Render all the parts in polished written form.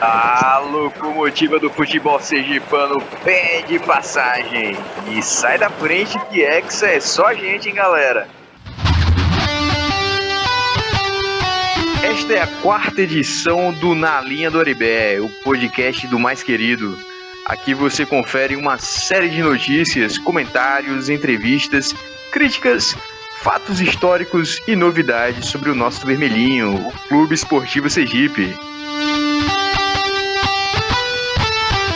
A locomotiva do futebol sergipano pede passagem. E sai da frente que Hexa é só a gente, hein, galera? Esta é a quarta edição do Na Linha do Aribé, o podcast do mais querido. Aqui você confere uma série de notícias, comentários, entrevistas, críticas, fatos históricos e novidades sobre o nosso vermelhinho, o Clube Esportivo Sergipe.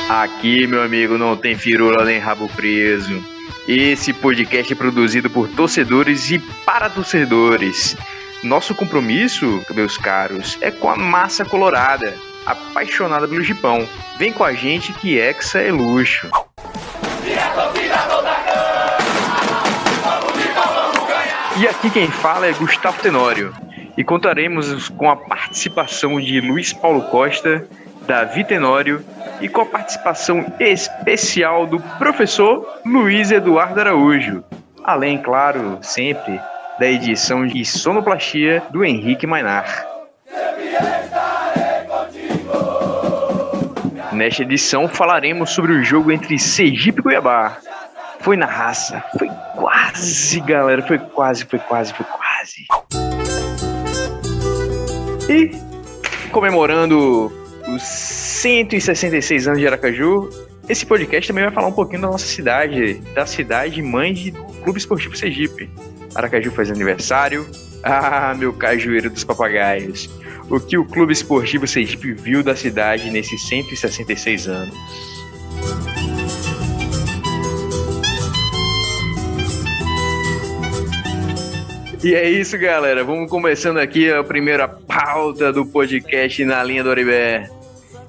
Aqui, meu amigo, não tem firula nem rabo preso. Esse podcast é produzido por torcedores e para torcedores. Nosso compromisso, meus caros, é com a massa colorada, apaixonada pelo Gipão. Vem com a gente que Hexa é luxo. E aqui quem fala é Gustavo Tenório. E contaremos com a participação de Luiz Paulo Costa, Davi Tenório e com a participação especial do professor Luiz Eduardo Araújo. Além, claro, sempre da edição de sonoplastia do Henrique Mainar. Nesta edição falaremos sobre o jogo entre Sergipe e Cuiabá. Foi na raça, foi quase, galera, foi quase. E comemorando os 166 anos de Aracaju, esse podcast também vai falar um pouquinho da nossa cidade, da cidade mãe do Clube Esportivo Sergipe. Aracaju faz aniversário. Ah, meu cajueiro dos papagaios. O que o Clube Esportivo Sergipe viu da cidade nesses 166 anos? E é isso, galera. Vamos começando aqui a primeira pauta do podcast Na Linha do Aribé.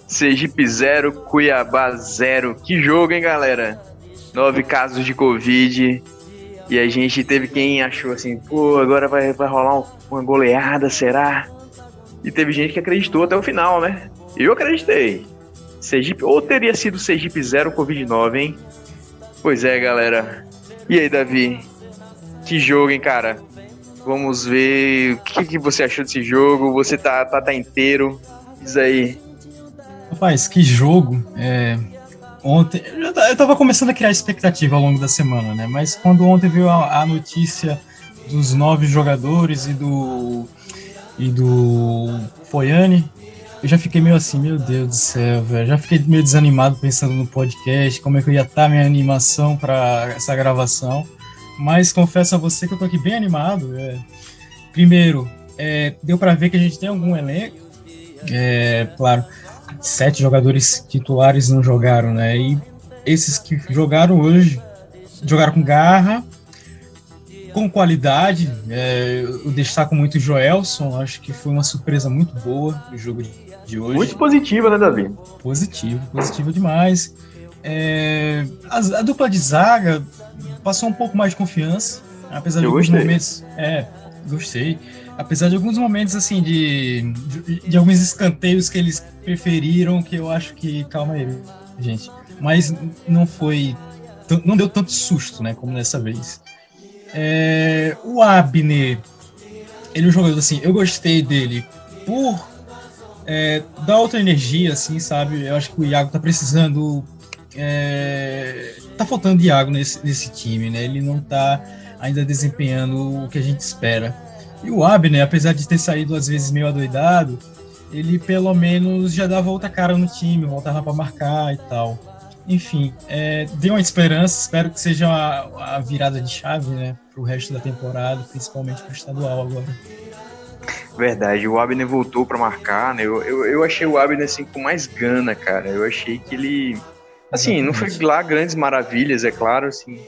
Sergipe 0, Cuiabá 0. Que jogo, hein, galera? 9 casos de Covid. E a gente teve quem achou assim, pô, agora vai rolar uma goleada, será? E teve gente que acreditou até o final, né? Eu acreditei. Sergipe, ou teria sido Sergipe 0, Covid-9, hein? Pois é, galera. E aí, Davi? Que jogo, hein, cara? Vamos ver o que você achou desse jogo. Você tá inteiro? Diz aí. Rapaz, que jogo. Ontem, eu tava começando a criar expectativa ao longo da semana, né? Mas quando ontem veio a notícia dos 9 jogadores e do Foiane, eu já fiquei meio assim, meu Deus do céu, velho. Já fiquei meio desanimado pensando no podcast, como é que eu ia estar minha animação para essa gravação. Mas confesso a você que eu tô aqui bem animado. Primeiro, deu para ver que a gente tem algum elenco. Claro, 7 jogadores titulares não jogaram, né? E esses que jogaram hoje, jogaram com garra, com qualidade. Eu destaco muito o Joelson, acho que foi uma surpresa muito boa do jogo de hoje. Muito positiva, né, Davi? Positivo demais. A dupla de zaga passou um pouco mais de confiança, apesar de alguns momentos. Gostei. Apesar de alguns momentos, assim, de alguns escanteios que eles preferiram, que eu acho que... Calma aí, gente. Mas não deu tanto susto, né, como dessa vez. O Abner, ele é um jogador, assim, eu gostei dele por dar outra energia, assim, sabe? Eu acho que o Iago tá precisando... tá faltando Iago nesse time, né? Ele não tá ainda desempenhando o que a gente espera. E o Abner, apesar de ter saído às vezes meio adoidado, ele pelo menos já dava outra cara no time, voltava para marcar e tal. Enfim, deu uma esperança, espero que seja a virada de chave, né, pro resto da temporada, principalmente pro estadual agora. Verdade, o Abner voltou para marcar, né? Eu achei o Abner assim com mais gana, cara. Eu achei que ele, assim, não foi lá grandes maravilhas, é claro, assim.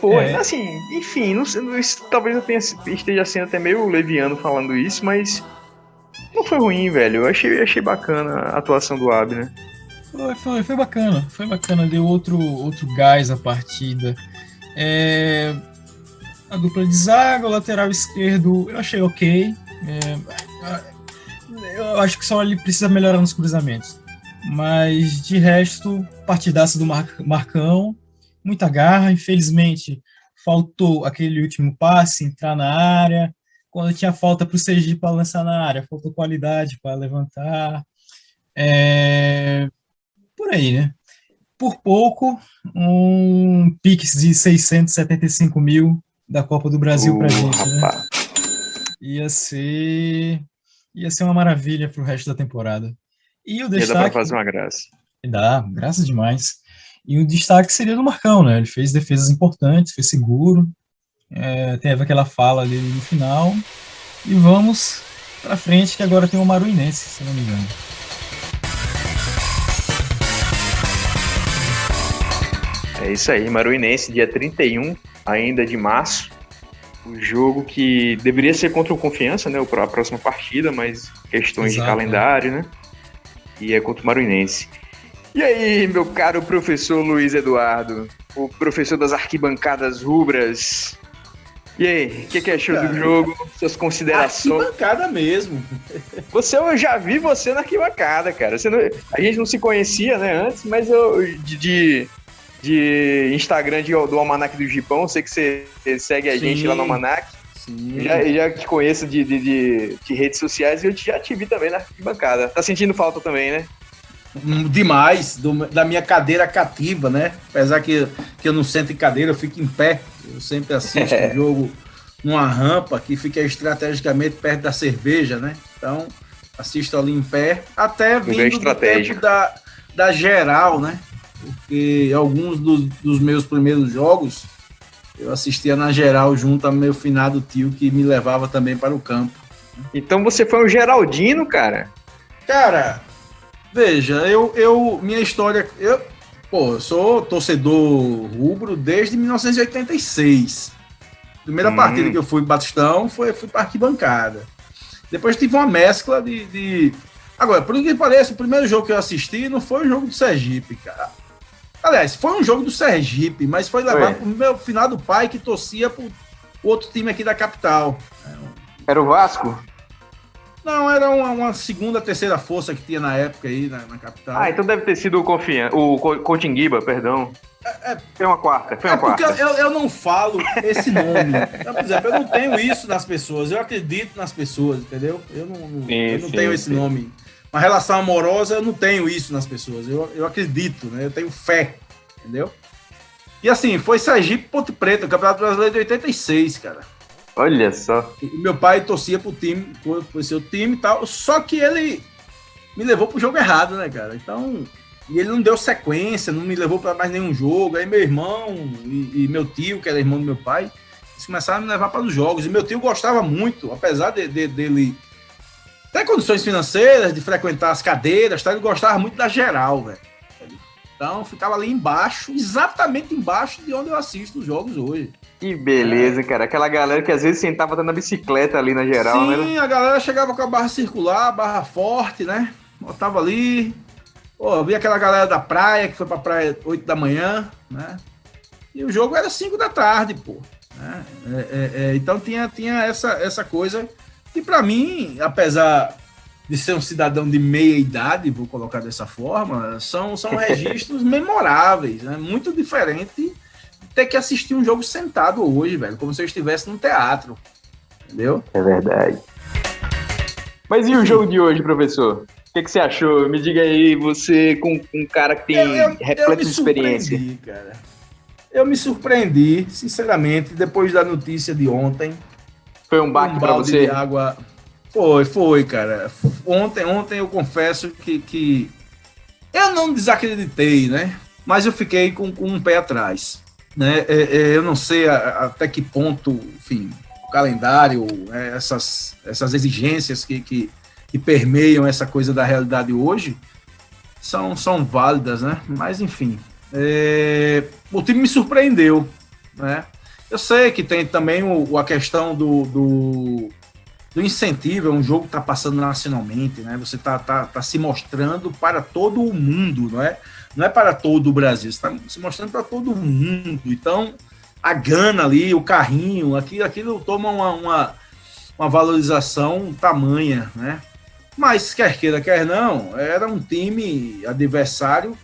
Foi, assim, enfim, não sei, talvez eu esteja sendo até meio leviano falando isso, mas não foi ruim, velho. Eu achei bacana a atuação do Abner. Foi bacana, deu outro gás à partida. A dupla de zaga, o lateral esquerdo, eu achei ok. Eu acho que só ele precisa melhorar nos cruzamentos. Mas de resto, partidaça do Marcão. Muita garra, infelizmente faltou aquele último passe, entrar na área, quando tinha falta para o Sergipe para lançar na área, faltou qualidade para levantar, Por aí, né? Por pouco, um Pix de 675 mil da Copa do Brasil pra gente, né? Ia ser uma maravilha pro resto da temporada. E o destaque... Ia dar pra fazer uma graça. Dá, graça demais. E o destaque seria do Marcão, né? Ele fez defesas importantes, foi seguro, teve aquela fala ali no final. E vamos pra frente, que agora tem o Maruinense, se não me engano. É isso aí, Maruinense, dia 31 ainda de março. O jogo que deveria ser contra o Confiança, né? A próxima partida, mas questões de calendário, né? E é contra o Maruinense. E aí, meu caro professor Luiz Eduardo, o professor das arquibancadas rubras. E aí, o que achou do jogo? Suas considerações? Arquibancada mesmo. Eu já vi você na arquibancada, cara. A gente não se conhecia, né, antes, mas de Instagram do Almanac do Gipão, sei que você segue a gente lá no Almanac. Sim. Já te conheço de redes sociais e eu já te vi também na arquibancada. Tá sentindo falta também, né? Demais, da minha cadeira cativa, né? Apesar que eu não sento em cadeira, eu fico em pé. Eu sempre assisto o jogo numa rampa que fica estrategicamente perto da cerveja, né? Então, assisto ali em pé, até vindo do tempo da geral, né? Porque alguns dos meus primeiros jogos eu assistia na geral junto ao meu finado tio que me levava também para o campo. Então você foi um geraldino, cara? Cara, veja, minha história, eu sou torcedor rubro desde 1986. Primeira partida que eu fui em Batistão fui para arquibancada. Depois tive uma mescla de... Agora, por que pareça, o primeiro jogo que eu assisti não foi o jogo do Sergipe, cara. Aliás, foi um jogo do Sergipe, mas foi levado pro meu finado pai que torcia pro outro time aqui da capital. Era o Vasco? Não, era uma segunda, terceira força que tinha na época aí na capital. Então deve ter sido o Cotinguiba, perdão. Foi uma quarta. Porque eu não falo esse nome. Então, por exemplo, eu não tenho isso nas pessoas, eu acredito nas pessoas, entendeu? Eu não tenho esse nome. Uma relação amorosa, eu não tenho isso nas pessoas. Eu acredito, né? Eu tenho fé, entendeu? E assim, foi Sergipe e Ponte Preta, Campeonato Brasileiro de 86, cara. Olha só. E meu pai torcia pro time, pro seu time e tal, só que ele me levou pro jogo errado, né, cara? Então, e ele não deu sequência, não me levou para mais nenhum jogo. Aí meu irmão e meu tio, que era irmão do meu pai, eles começaram a me levar para os jogos. E meu tio gostava muito, apesar dele ter condições financeiras, de frequentar as cadeiras, tá? Ele gostava muito da geral, velho. Então, ficava ali embaixo, exatamente embaixo de onde eu assisto os jogos hoje. Que beleza, cara. Aquela galera que às vezes sentava dando a bicicleta ali na geral, né? Sim, a galera chegava com a barra circular, barra forte, né? Botava ali. Pô, vi aquela galera da praia, que foi pra praia 8 da manhã, né? E o jogo era 5 da tarde, pô. Né? Então tinha essa coisa que pra mim, apesar de ser um cidadão de meia idade, vou colocar dessa forma, são registros memoráveis, né? Muito diferente de ter que assistir um jogo sentado hoje, velho, como se eu estivesse num teatro, entendeu? É verdade. Mas e o jogo de hoje, professor? O que você achou? Me diga aí, você com um cara que tem repleto de experiência. Cara. Eu me surpreendi, sinceramente, depois da notícia de ontem. Foi um baque para você? De água. Foi, cara. Ontem eu confesso que eu não desacreditei, né? Mas eu fiquei com um pé atrás, né? Eu não sei até que ponto, enfim, o calendário, essas exigências que permeiam essa coisa da realidade hoje são válidas, né? Mas, enfim, o time me surpreendeu, né? Eu sei que tem também a questão do incentivo, é um jogo que está passando nacionalmente, né? Você tá se mostrando para todo o mundo, não é? Não é para todo o Brasil, você está se mostrando para todo o mundo. Então, a Gana ali, o carrinho, aquilo toma uma valorização tamanha, né? Mas, quer queira, quer não, era um time adversário,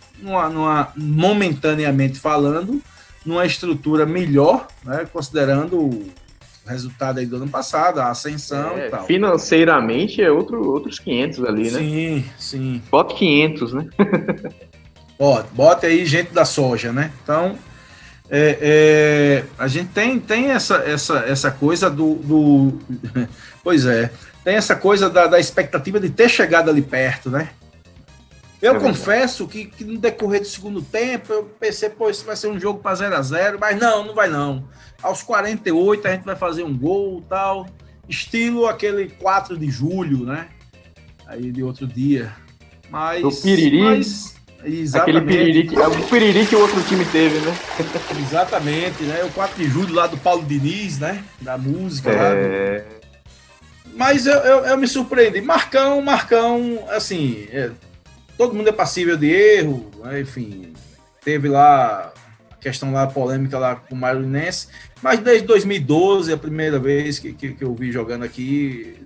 momentaneamente falando, numa estrutura melhor, né? Considerando resultado aí do ano passado, a ascensão e tal. Financeiramente é outros 500 ali, né? Sim. Bota 500, né? Bota aí gente da soja, né? Então, a gente tem essa coisa do pois é, tem essa coisa da expectativa de ter chegado ali perto, né? Eu confesso que no decorrer do segundo tempo eu pensei, isso vai ser um jogo para 0-0, mas não vai não. Aos 48 a gente vai fazer um gol e tal, estilo aquele 4 de julho, né? Aí de outro dia. Mas... O piriri. Exatamente. O piriri que o outro time teve, né? Exatamente, né? O 4 de julho lá do Paulo Diniz, né? Da música lá. Mas eu me surpreendi. Marcão, assim, todo mundo é passível de erro, né? Enfim, teve lá a questão lá polêmica lá com o Marinense, mas desde 2012, a primeira vez que eu vi jogando aqui,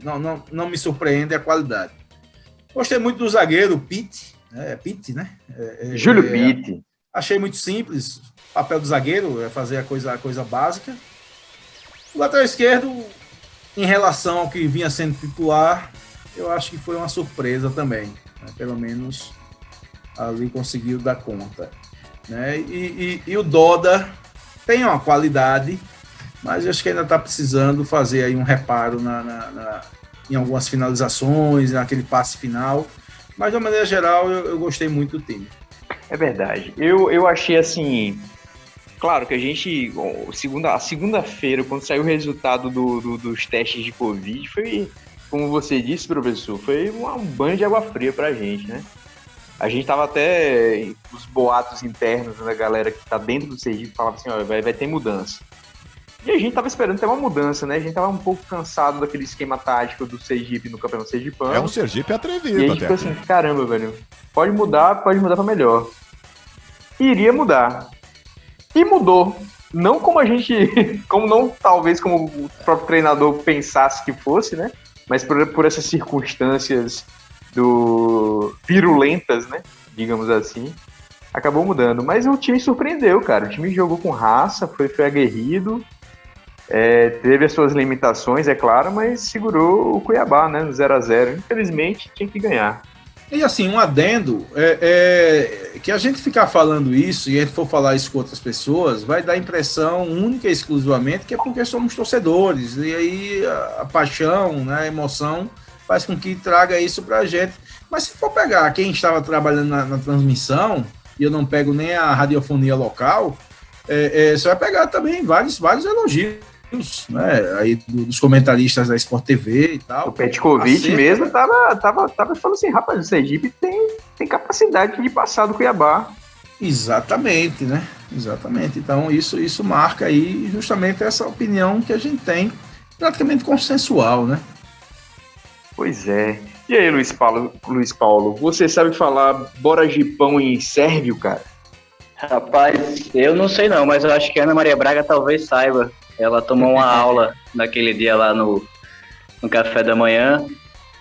não me surpreende a qualidade. Gostei muito do zagueiro, Pitt, né? Júlio Pitt. Achei muito simples, o papel do zagueiro é fazer a coisa básica. O lateral esquerdo, em relação ao que vinha sendo titular, eu acho que foi uma surpresa também, né? Pelo menos ali conseguiu dar conta, né? E o Doda tem uma qualidade, mas eu acho que ainda está precisando fazer aí um reparo em algumas finalizações, naquele passe final, mas de uma maneira geral eu gostei muito do time. É verdade, eu achei assim, claro que a gente, a segunda-feira, quando saiu o resultado dos testes de Covid, foi, como você disse, professor, foi um banho de água fria pra gente, né? A gente tava até, os boatos internos da galera que tá dentro do Sergipe, falava assim, ó, vai ter mudança. E a gente tava esperando ter uma mudança, né? A gente tava um pouco cansado daquele esquema tático do Sergipe no Campeonato Sergipano. É um Sergipe atrevido. E a gente ficou assim, caramba, velho, pode mudar pra melhor. Iria mudar. E mudou. Não como a gente, talvez como o próprio treinador pensasse que fosse, né? Mas por essas circunstâncias virulentas, né? Digamos assim, acabou mudando. Mas o time surpreendeu, cara. O time jogou com raça, foi aguerrido, teve as suas limitações, é claro, mas segurou o Cuiabá, né? No 0-0. Infelizmente, tinha que ganhar. E assim, um adendo, que a gente ficar falando isso, e a gente for falar isso com outras pessoas, vai dar impressão única e exclusivamente que é porque somos torcedores, e aí a paixão, né, a emoção faz com que traga isso pra gente. Mas se for pegar quem estava trabalhando na transmissão, e eu não pego nem a radiofonia local, você vai pegar também vários elogios, né, aí dos comentaristas da Sport TV e tal. O Petkovic mesmo tava falando assim, rapaz, o Sergipe tem capacidade de passar do Cuiabá. Exatamente, né? Exatamente. Então isso marca aí justamente essa opinião que a gente tem, praticamente consensual, né? Pois é. E aí, Luiz Paulo, você sabe falar bora Gipão em sérvio, cara? Rapaz, eu não sei não, mas eu acho que a Ana Maria Braga talvez saiba. Ela tomou uma aula naquele dia lá no café da manhã.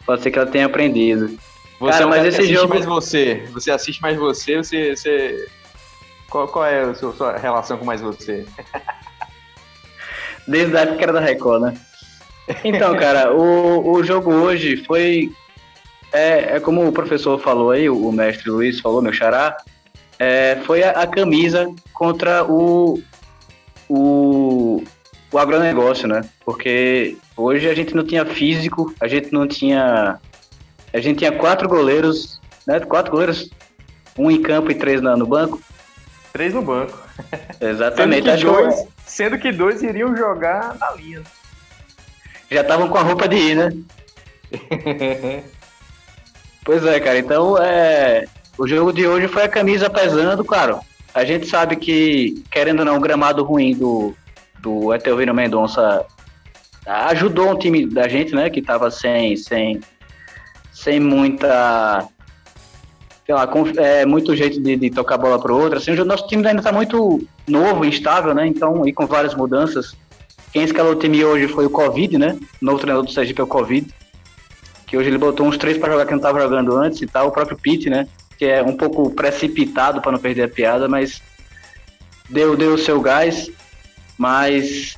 Pode ser que ela tenha aprendido. Cara, mas esse jogo... mais você assiste mais você. Qual é a sua relação com mais você? Desde a época que era da Record, né? Então, cara, o jogo hoje foi... como o professor falou aí, o mestre Luiz falou, meu xará, foi a camisa contra o agronegócio, né? Porque hoje a gente não tinha físico, a gente tinha 4 goleiros, né? 4 goleiros, 1 em campo e 3 no banco. 3 no banco. Exatamente. Sendo que 2 iriam jogar na linha. Já estavam com a roupa de ir, né? Pois é, cara. Então, o jogo de hoje foi a camisa pesando, claro. A gente sabe que, querendo ou não, o gramado ruim do Etelvino Mendonça ajudou o time da gente, né? Que tava sem muita... sei lá, muito jeito de tocar a bola pro outro. Assim, o nosso time ainda tá muito novo, instável, né? Então, e com várias mudanças. Quem escalou o time hoje foi o Covid, né? O novo treinador do Sergipe é o Covid. Que hoje ele botou uns 3 para jogar que não tava jogando antes e tal. O próprio Pitt, né? Que é um pouco precipitado para não perder a piada, mas deu o seu gás. Mas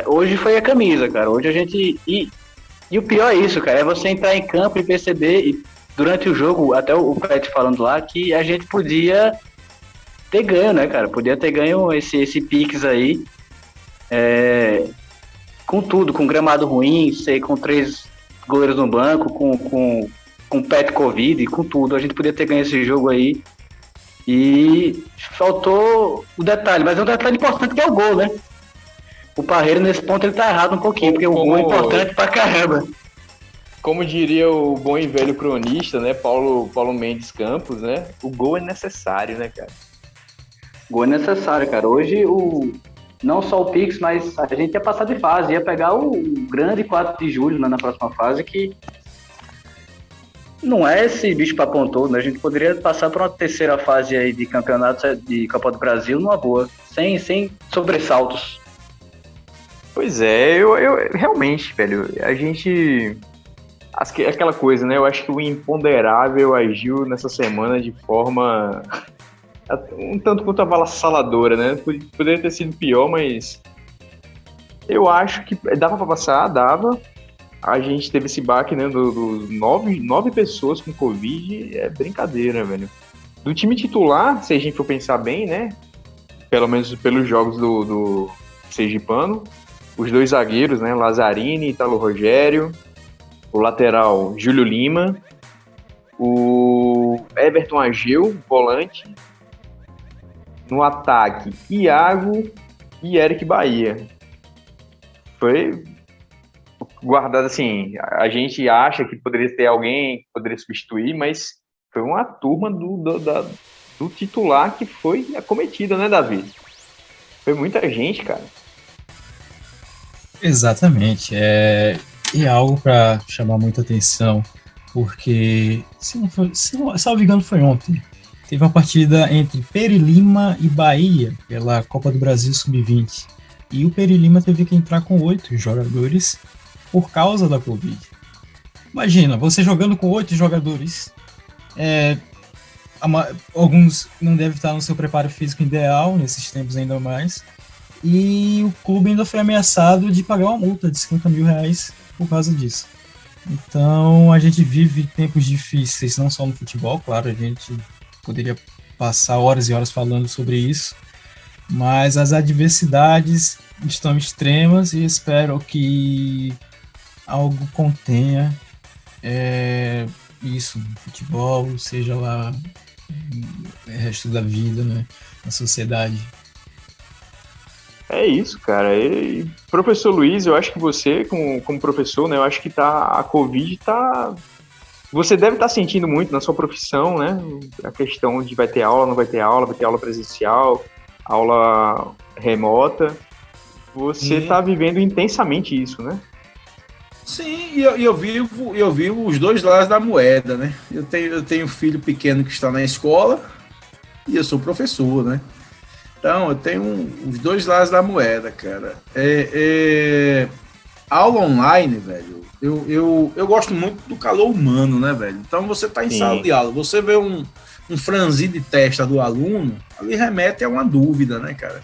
hoje foi a camisa, cara. Hoje a gente... E o pior é isso, cara, é você entrar em campo e perceber, e durante o jogo, até o Pet falando lá, que a gente podia ter ganho, né, cara? Podia ter ganho esse Pix aí, com tudo, com gramado ruim, com 3 goleiros no banco, com Pet Covid, com tudo. A gente podia ter ganho esse jogo aí. E faltou o detalhe, mas é um detalhe importante que é o gol, né? O Parreira, nesse ponto, ele tá errado um pouquinho, porque o gol é importante pra caramba. Como diria o bom e velho cronista, né, Paulo Mendes Campos, né, o gol é necessário, né, cara? O gol é necessário, cara. Hoje, não só o Pix, mas a gente ia passar de fase, ia pegar o grande 4 de julho, né, na próxima fase, que não é esse bicho papão todo, né? A gente poderia passar por uma terceira fase aí de campeonato de Copa do Brasil numa boa, sem sobressaltos. Pois é, eu realmente, velho, a gente... Aquela coisa, né? Eu acho que o imponderável agiu nessa semana de forma um tanto quanto avassaladora, né? Poderia ter sido pior, mas eu acho que dava pra passar, dava. A gente teve esse baque, né? Dos 9 pessoas com Covid, é brincadeira, velho. Do time titular, se a gente for pensar bem, né? Pelo menos pelos jogos do Sergipano, os 2 zagueiros, né? Lazzarini e Italo Rogério. O lateral, Júlio Lima. O Everton Ageu, volante. No ataque, Iago e Eric Bahia. Foi guardado assim, a gente acha que poderia ter alguém que poderia substituir, mas foi uma turma do titular que foi acometida, né, Davi? Foi muita gente, cara. Exatamente. E algo para chamar muita atenção, porque, salvo engano, foi ontem. Teve uma partida entre Peri Lima e Bahia pela Copa do Brasil Sub-20. E o Peri Lima teve que entrar com 8 jogadores por causa da Covid. Imagina, você jogando com 8 jogadores. Alguns não devem estar no seu preparo físico ideal, nesses tempos ainda mais. E o clube ainda foi ameaçado de pagar uma multa de R$50 mil por causa disso. Então a gente vive tempos difíceis, não só no futebol, claro, a gente poderia passar horas e horas falando sobre isso, mas as adversidades estão extremas e espero que algo contenha isso no futebol, seja lá o resto da vida, né, na sociedade. É isso, cara. E, professor Luiz, eu acho que você, como professor, né, eu acho que a Covid você deve estar sentindo muito na sua profissão, né? A questão de vai ter aula, não vai ter aula presencial, aula remota. Você está vivendo intensamente isso, né? Sim, e eu vivo os 2 lados da moeda, né? Eu tenho um filho pequeno que está na escola e eu sou professor, né? Então, eu tenho os 2 lados da moeda, cara. Aula online, velho, eu gosto muito do calor humano, né, velho? Então, você tá em sala de aula, você vê um franzir de testa do aluno, ali remete a uma dúvida, né, cara?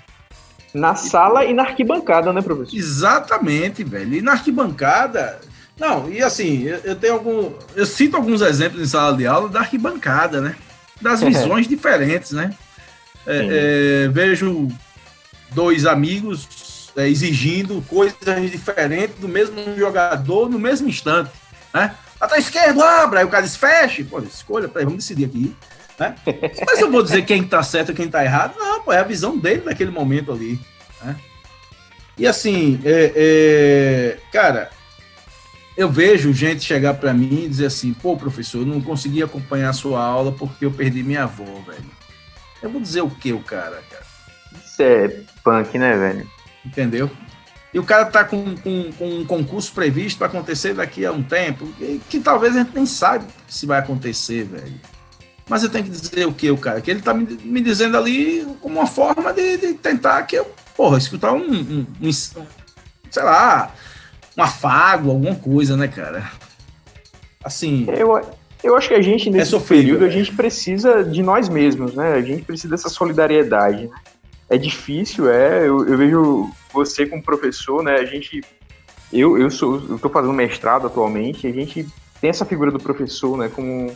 Na sala e na arquibancada, né, professor? Exatamente, velho. E na arquibancada... Não, e assim, eu cito alguns exemplos em sala de aula da arquibancada, né? Das visões diferentes, né? Vejo 2 amigos exigindo coisas diferentes do mesmo jogador no mesmo instante, né? Até esquerdo, abra, aí o cara diz, feche, pô, escolha, vamos decidir aqui, né? Mas eu vou dizer quem tá certo e quem tá errado? Não, pô, é a visão dele naquele momento ali, né? E assim, cara, eu vejo gente chegar para mim e dizer assim, pô, professor, eu não consegui acompanhar a sua aula porque eu perdi minha avó, velho. Eu vou dizer o que o cara? Isso é punk, né, velho? Entendeu? E o cara tá com um concurso previsto para acontecer daqui a um tempo, que talvez a gente nem saiba se vai acontecer, velho. Mas eu tenho que dizer o que o cara? Que ele tá me dizendo ali como uma forma de tentar que eu, escutar sei lá, um afago, alguma coisa, né, cara? Assim... Eu acho que a gente, nesse sofrível, período, a gente precisa de nós mesmos, né? A gente precisa dessa solidariedade, né? é difícil, eu vejo você como professor, né, eu tô fazendo mestrado atualmente, a gente tem essa figura do professor, né, como,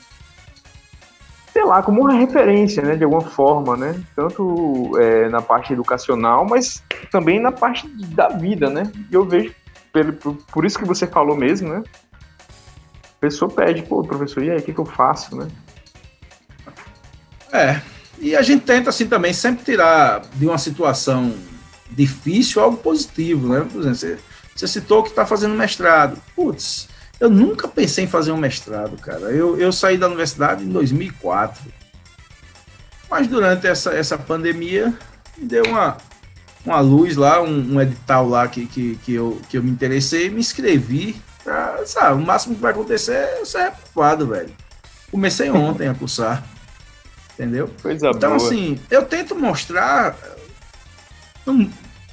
sei lá, como uma referência, né, de alguma forma, né, tanto na parte educacional, mas também na parte da vida, né, e eu vejo, por isso que você falou mesmo, né, a pessoa pede, pô, professor, e aí, o que eu faço, né? E a gente tenta, assim, também sempre tirar de uma situação difícil algo positivo, né, por exemplo, você citou que está fazendo mestrado, putz, eu nunca pensei em fazer um mestrado, cara. Eu saí da universidade em 2004. Mas durante essa pandemia, me deu uma luz lá, um edital lá que eu me interessei, me inscrevi. Sabe, o máximo que vai acontecer é ser reprovado, velho. Comecei ontem a cursar. Entendeu? Coisa então, boa. assim, eu tento mostrar o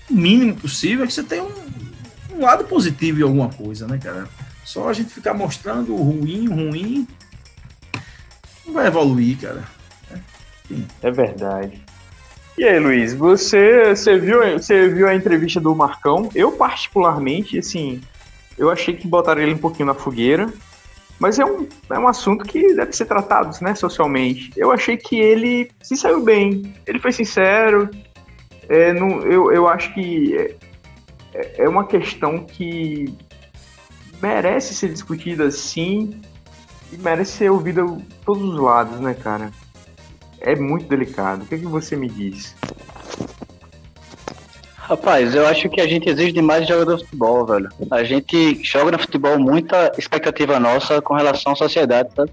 mínimo possível que você tem um lado positivo em alguma coisa, né, cara? Só a gente ficar mostrando o ruim, não vai evoluir, cara. É verdade. E aí, Luiz, você viu a entrevista do Marcão? Eu, particularmente, assim, eu achei que botaram ele um pouquinho na fogueira, mas é um assunto que deve ser tratado, né, socialmente. Eu achei que ele se saiu bem, ele foi sincero, eu acho que é uma questão que merece ser discutida sim e merece ser ouvida todos os lados, né, cara? É muito delicado. O que você me diz? Rapaz, eu acho que a gente exige demais de jogador de futebol, velho. A gente joga no futebol muita expectativa nossa com relação à sociedade, sabe?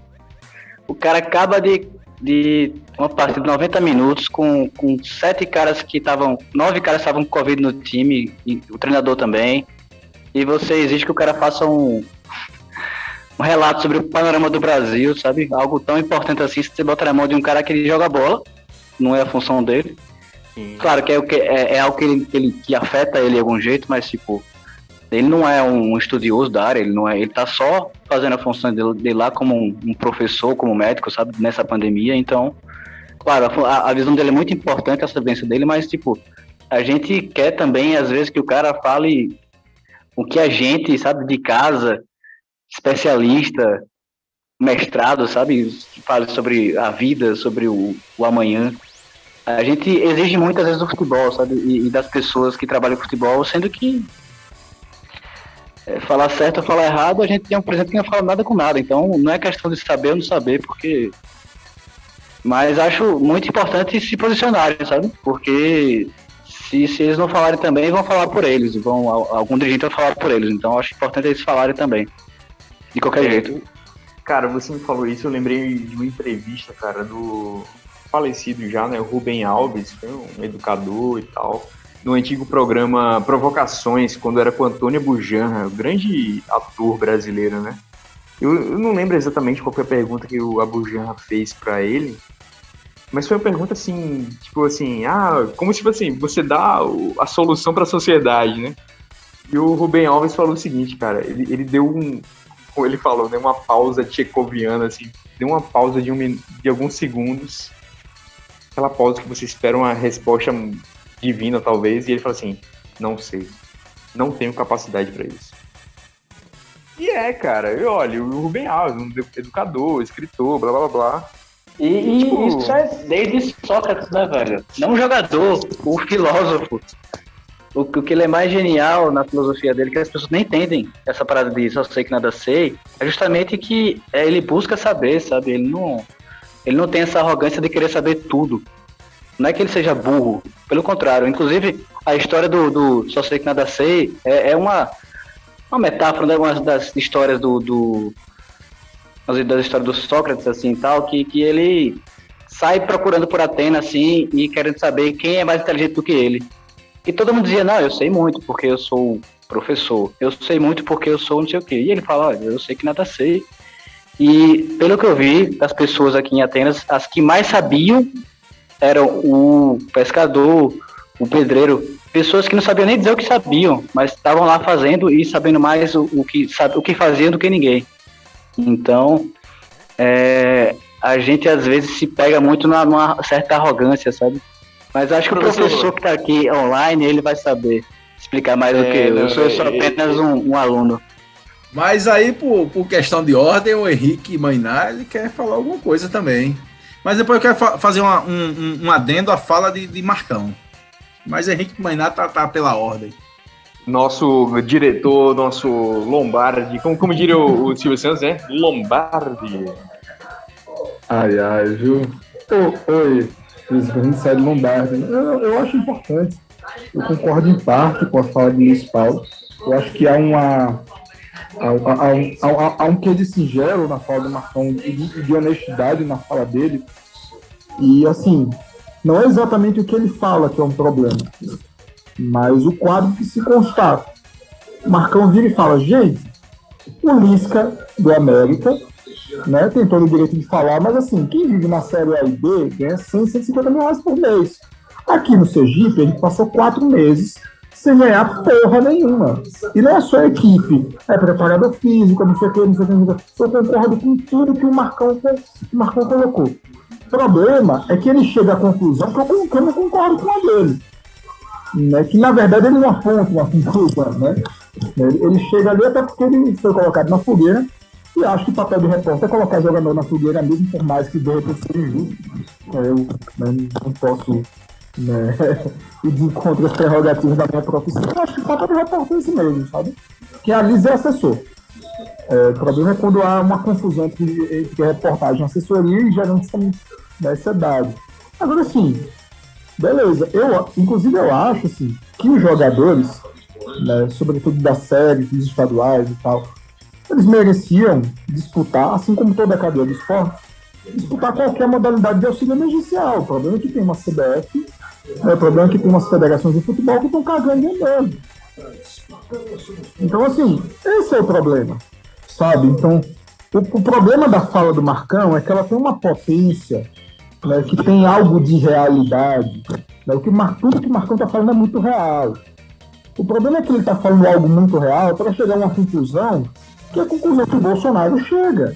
O cara acaba de uma partida de 90 minutos com 7 caras que estavam... 9 caras estavam com Covid no time, e o treinador também. E você exige que o cara faça um relato sobre o panorama do Brasil, sabe? Algo tão importante assim, se você bota na mão de um cara que ele joga bola, não é a função dele. Sim. Claro que é algo que afeta ele de algum jeito, mas tipo, ele não é um estudioso da área, ele tá só fazendo a função dele lá como um professor, como médico, sabe? Nessa pandemia, então, claro, a visão dele é muito importante, essa vivência dele, mas tipo, a gente quer também, às vezes, que o cara fale o que a gente, sabe, de casa, especialista, mestrado, sabe, fala sobre a vida, sobre o amanhã. A gente exige muitas vezes do futebol, sabe, e das pessoas que trabalham com futebol, sendo que falar certo ou falar errado, a gente tem um presidente que não fala nada com nada, então não é questão de saber ou não saber, porque... Mas acho muito importante se posicionarem, sabe, porque... Se eles não falarem também, vão falar por eles. Algum dirigente vai falar por eles. Então, acho importante eles falarem também. De qualquer jeito. Cara, você me falou isso, eu lembrei de uma entrevista, cara, do falecido já, né? O Rubem Alves, foi um educador e tal. No antigo programa Provocações, quando era com o Antônio Bujanra, o grande ator brasileiro, né? Eu não lembro exatamente qual foi a pergunta que o Abujanra fez pra ele, mas foi uma pergunta assim, tipo assim, como tipo assim, você dá a solução para a sociedade, né? E o Rubem Alves falou o seguinte, cara, ele deu como ele falou, né, uma pausa tchecoviana, assim, deu uma pausa de alguns segundos, aquela pausa que você espera uma resposta divina, talvez, e ele falou assim, não sei, não tenho capacidade para isso. E cara, olha, o Rubem Alves, um educador, escritor, blá, blá, blá. E tipo, isso é desde Sócrates, né, velho? Não o jogador, o filósofo. O que ele é mais genial na filosofia dele, que as pessoas nem entendem essa parada de só sei que nada sei, é justamente que ele busca saber, sabe? Ele não tem essa arrogância de querer saber tudo. Não é que ele seja burro, pelo contrário. Inclusive, a história do só sei que nada sei é uma metáfora, né? Uma das histórias das histórias do Sócrates, assim, e tal, que ele sai procurando por Atenas, assim, e querendo saber quem é mais inteligente do que ele. E todo mundo dizia, não, eu sei muito porque eu sou professor, eu sei muito porque eu sou não sei o quê. E ele fala, olha, eu sei que nada sei. E pelo que eu vi das pessoas aqui em Atenas, as que mais sabiam eram o pescador, o pedreiro, pessoas que não sabiam nem dizer o que sabiam, mas estavam lá fazendo e sabendo mais o que faziam do que ninguém. Então, a gente às vezes se pega muito numa certa arrogância, sabe? Mas acho que o professor que está aqui online, ele vai saber explicar mais do que eu. Eu sou só apenas um aluno. Mas aí, por questão de ordem, o Henrique Mainá, ele quer falar alguma coisa também. Mas depois eu quero fazer um adendo à fala de Marcão. Mas Henrique Mainá tá pela ordem. Nosso diretor, nosso Lombardi, como diria o Silvio Santos, né? Lombardi. Ai, viu? Oi, presidente Sérgio Lombardi. Eu acho importante. Eu concordo em parte com a fala de Luiz Paulo. Eu acho que há um quê de singelo na fala do Marcão e de honestidade na fala dele. E, assim, não é exatamente o que ele fala que é um problema, mas o quadro que se constata. O Marcão vira e fala, gente, o Lisca do América, né, tem todo o direito de falar, mas assim, quem vive na Série A e B ganha 100, 150 mil reais por mês. Aqui no Sergipe, a gente passou 4 meses sem ganhar porra nenhuma. E não é só a equipe, é preparador físico, não sei o que. Eu concordo com tudo que o Marcão colocou. O problema é que ele chega à conclusão que eu não concordo com a dele. Né? Que, na verdade, ele não aponta uma conclusão. Né? Ele chega ali até porque ele foi colocado na fogueira. E acho que o papel do repórter é colocar jogador na fogueira, mesmo por mais que de repente seja injusto. Eu não posso ir de encontro às prerrogativas da minha profissão. Eu acho que o papel do repórter é esse mesmo, sabe? Que alisa é assessor. O problema é quando há uma confusão entre reportagem, assessoria e geralmente da ansiedade. Agora, assim, beleza. Inclusive, eu acho assim, que os jogadores, né, sobretudo das séries, dos estaduais e tal, eles mereciam disputar, assim como toda a cadeia do esporte, disputar qualquer modalidade de auxílio emergencial. O problema é que tem uma CBF, o problema é que tem umas federações de futebol que estão cagando e andando. Então, assim, esse é o problema, sabe? Então, o problema da fala do Marcão é que ela tem uma potência, né, que tem algo de realidade. Né? Tudo que o Marcão está falando é muito real. O problema é que ele está falando algo muito real para chegar a uma conclusão que é a conclusão que o Bolsonaro chega.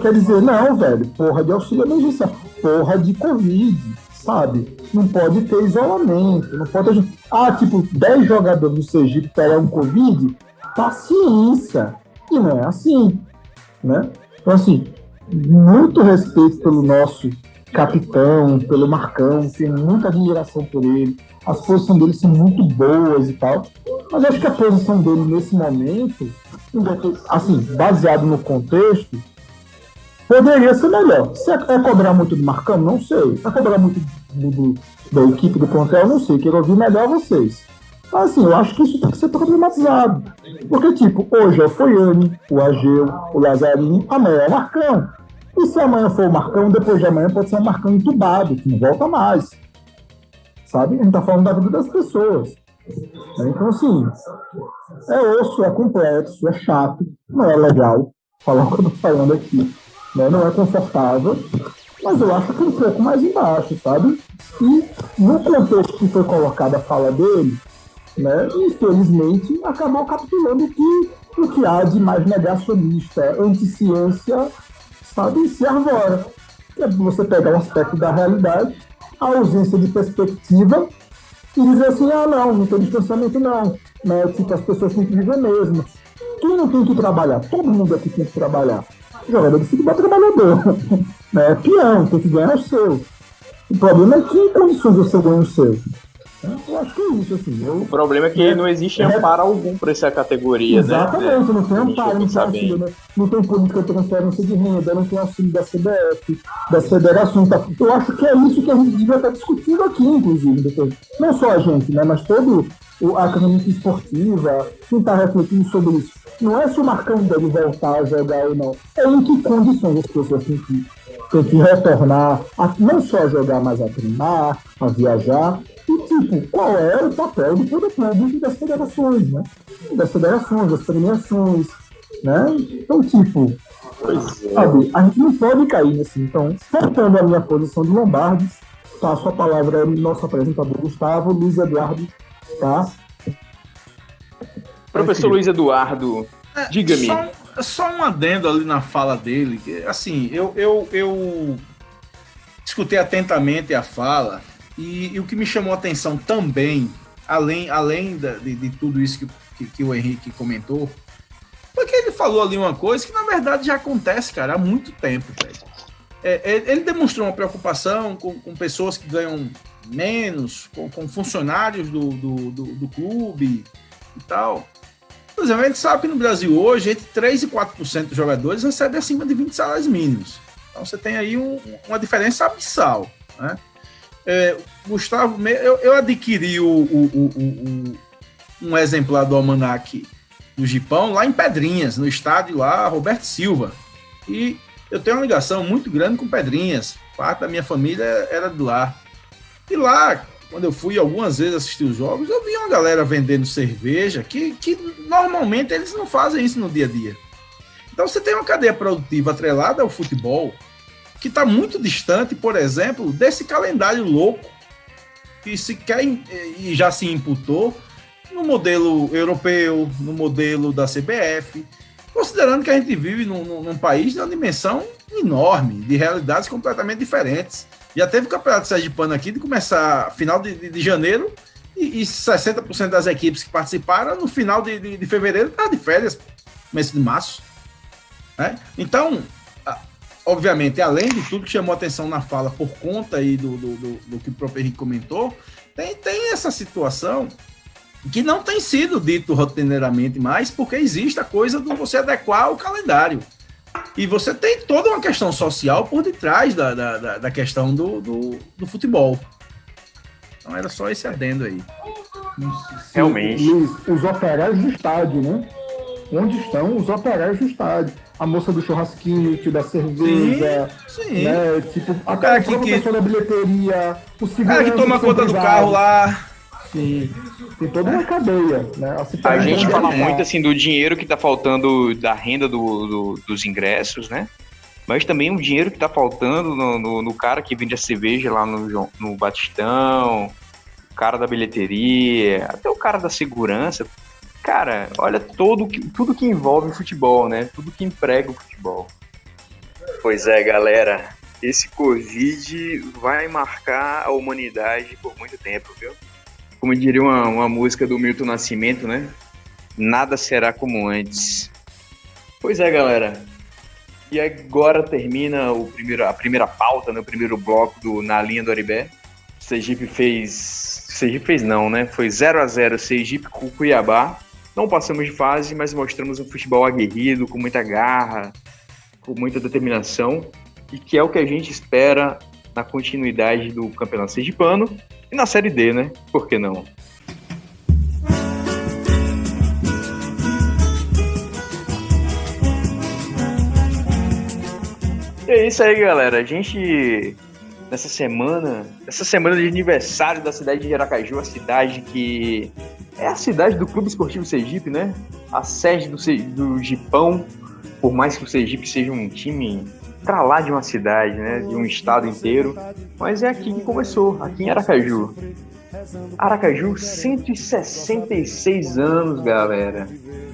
Quer dizer, não, velho, porra de auxílio emergencial, porra de Covid, sabe? Não pode ter isolamento, não pode... 10 jogadores do Sergipe pegaram Covid, paciência. E não é assim, né? Então, assim, muito respeito pelo nosso capitão, pelo Marcão, tenho muita admiração por ele, as posições dele são muito boas e tal, mas acho que a posição dele nesse momento, assim, baseado no contexto, poderia ser melhor. Se é cobrar muito do Marcão, não sei. É cobrar muito da equipe do plantel, não sei. Quero ouvir melhor vocês. Mas, assim, eu acho que isso tem que ser problematizado. Porque, tipo, hoje é o Foiane, o Ageu, o Lazzarini, amanhã é o Marcão. E se amanhã for o Marcão, depois de amanhã pode ser um Marcão entubado, que não volta mais. Sabe? A gente tá falando da vida das pessoas. Então, assim, é osso, é complexo, é chato, não é legal falar o que eu tô falando aqui. Né? Não é confortável, mas eu acho que um pouco mais embaixo, sabe? E no contexto que foi colocada a fala dele, né, infelizmente, acabou capturando o que há de mais negacionista, anti-ciência, sabe? Se arvora. Que é você pegar um aspecto da realidade, a ausência de perspectiva, e dizer assim, não tem distanciamento não. Né? Tipo, as pessoas têm que viver mesmo. Quem não tem que trabalhar? Todo mundo aqui tem que trabalhar. Jogador de futebol é trabalhador. Né? Peão, tem que ganhar o seu. O problema é que em condições você ganha o seu. Eu acho que é isso, assim. O problema é que não existe amparo algum para essa categoria, exatamente, né? Não tem amparo, não tem auxílio, né? Não tem política de transferência de renda, não tem auxílio da CBF, das federações. Tá? Eu acho que é isso que a gente devia estar discutindo aqui, inclusive. Depois. Não só a gente, né? Mas todo a academia esportiva, quem está refletindo sobre isso. Não é se o Marcão deve voltar a jogar ou não. É em que condições as pessoas têm que retornar, não só a jogar, mas a treinar, a viajar. E, tipo, qual é o papel do poder público das federações, né? Das federações, das premiações, né? Então, tipo, sabe, a gente não pode cair nesse. Então, voltando à minha posição de Lombardi, passo a palavra ao nosso apresentador Gustavo, Luiz Eduardo, tá? Professor Luiz Eduardo, diga-me. Só um adendo ali na fala dele, que, assim, eu escutei atentamente a fala E o que me chamou a atenção também, além de tudo isso que o Henrique comentou, foi que ele falou ali uma coisa que, na verdade, já acontece, cara, há muito tempo, velho. Ele demonstrou uma preocupação com pessoas que ganham menos, com funcionários do clube e tal. Por exemplo, a gente sabe que no Brasil hoje, entre 3% e 4% dos jogadores recebem acima de 20 salários mínimos. Então você tem aí uma diferença abissal, né? Gustavo, eu adquiri um exemplar do almanaque do Gipão lá em Pedrinhas, no estádio lá, Roberto Silva. E eu tenho uma ligação muito grande com Pedrinhas. Parte da minha família era de lá. E lá, quando eu fui algumas vezes assistir os jogos, eu vi uma galera vendendo cerveja que normalmente eles não fazem isso no dia a dia. Então você tem uma cadeia produtiva atrelada ao futebol que está muito distante, por exemplo, desse calendário louco que se quer e já se imputou no modelo europeu, no modelo da CBF, considerando que a gente vive num país de uma dimensão enorme, de realidades completamente diferentes. Já teve o Campeonato Sergipano aqui de começar final de janeiro e 60% das equipes que participaram no final de fevereiro estavam de férias, mês de março. Né? Então, obviamente, além de tudo que chamou atenção na fala por conta aí do que o próprio Henrique comentou, tem essa situação que não tem sido dito rotineiramente mais, porque existe a coisa de você adequar o calendário. E você tem toda uma questão social por detrás da questão do futebol. Então era só esse adendo aí. Realmente. Os operários do estádio, né? Onde estão os operários do estádio? A moça do churrasquinho, o tio da cerveja, sim. Né? Tipo, a cara pessoa da bilheteria, o cara que toma conta do carro lá. Sim, tem toda uma cadeia, né? A gente fala muito assim do dinheiro que tá faltando da renda dos ingressos, né? Mas também o dinheiro que tá faltando no cara que vende a cerveja lá no Batistão, o cara da bilheteria, até o cara da segurança. Cara, olha tudo que envolve o futebol, né? Tudo que emprega o futebol. Pois é, galera. Esse Covid vai marcar a humanidade por muito tempo, viu? Como diria uma música do Milton Nascimento, né? Nada será como antes. Pois é, galera. E agora termina a primeira pauta, né? O primeiro bloco Na Linha do Aribé. Sergipe fez não, né? Foi 0-0 Sergipe com Cuiabá. Não passamos de fase, mas mostramos um futebol aguerrido, com muita garra, com muita determinação, e que é o que a gente espera na continuidade do Campeonato Sergipano e na Série D, né? Por que não? E é isso aí, galera. A gente, nessa semana de aniversário da cidade de Aracaju, a cidade que é a cidade do Clube Esportivo Sergipe, né? A sede do Gipão, por mais que o Sergipe seja um time pra lá de uma cidade, né? De um estado inteiro. Mas é aqui que começou, aqui em Aracaju. Aracaju, 166 anos, galera.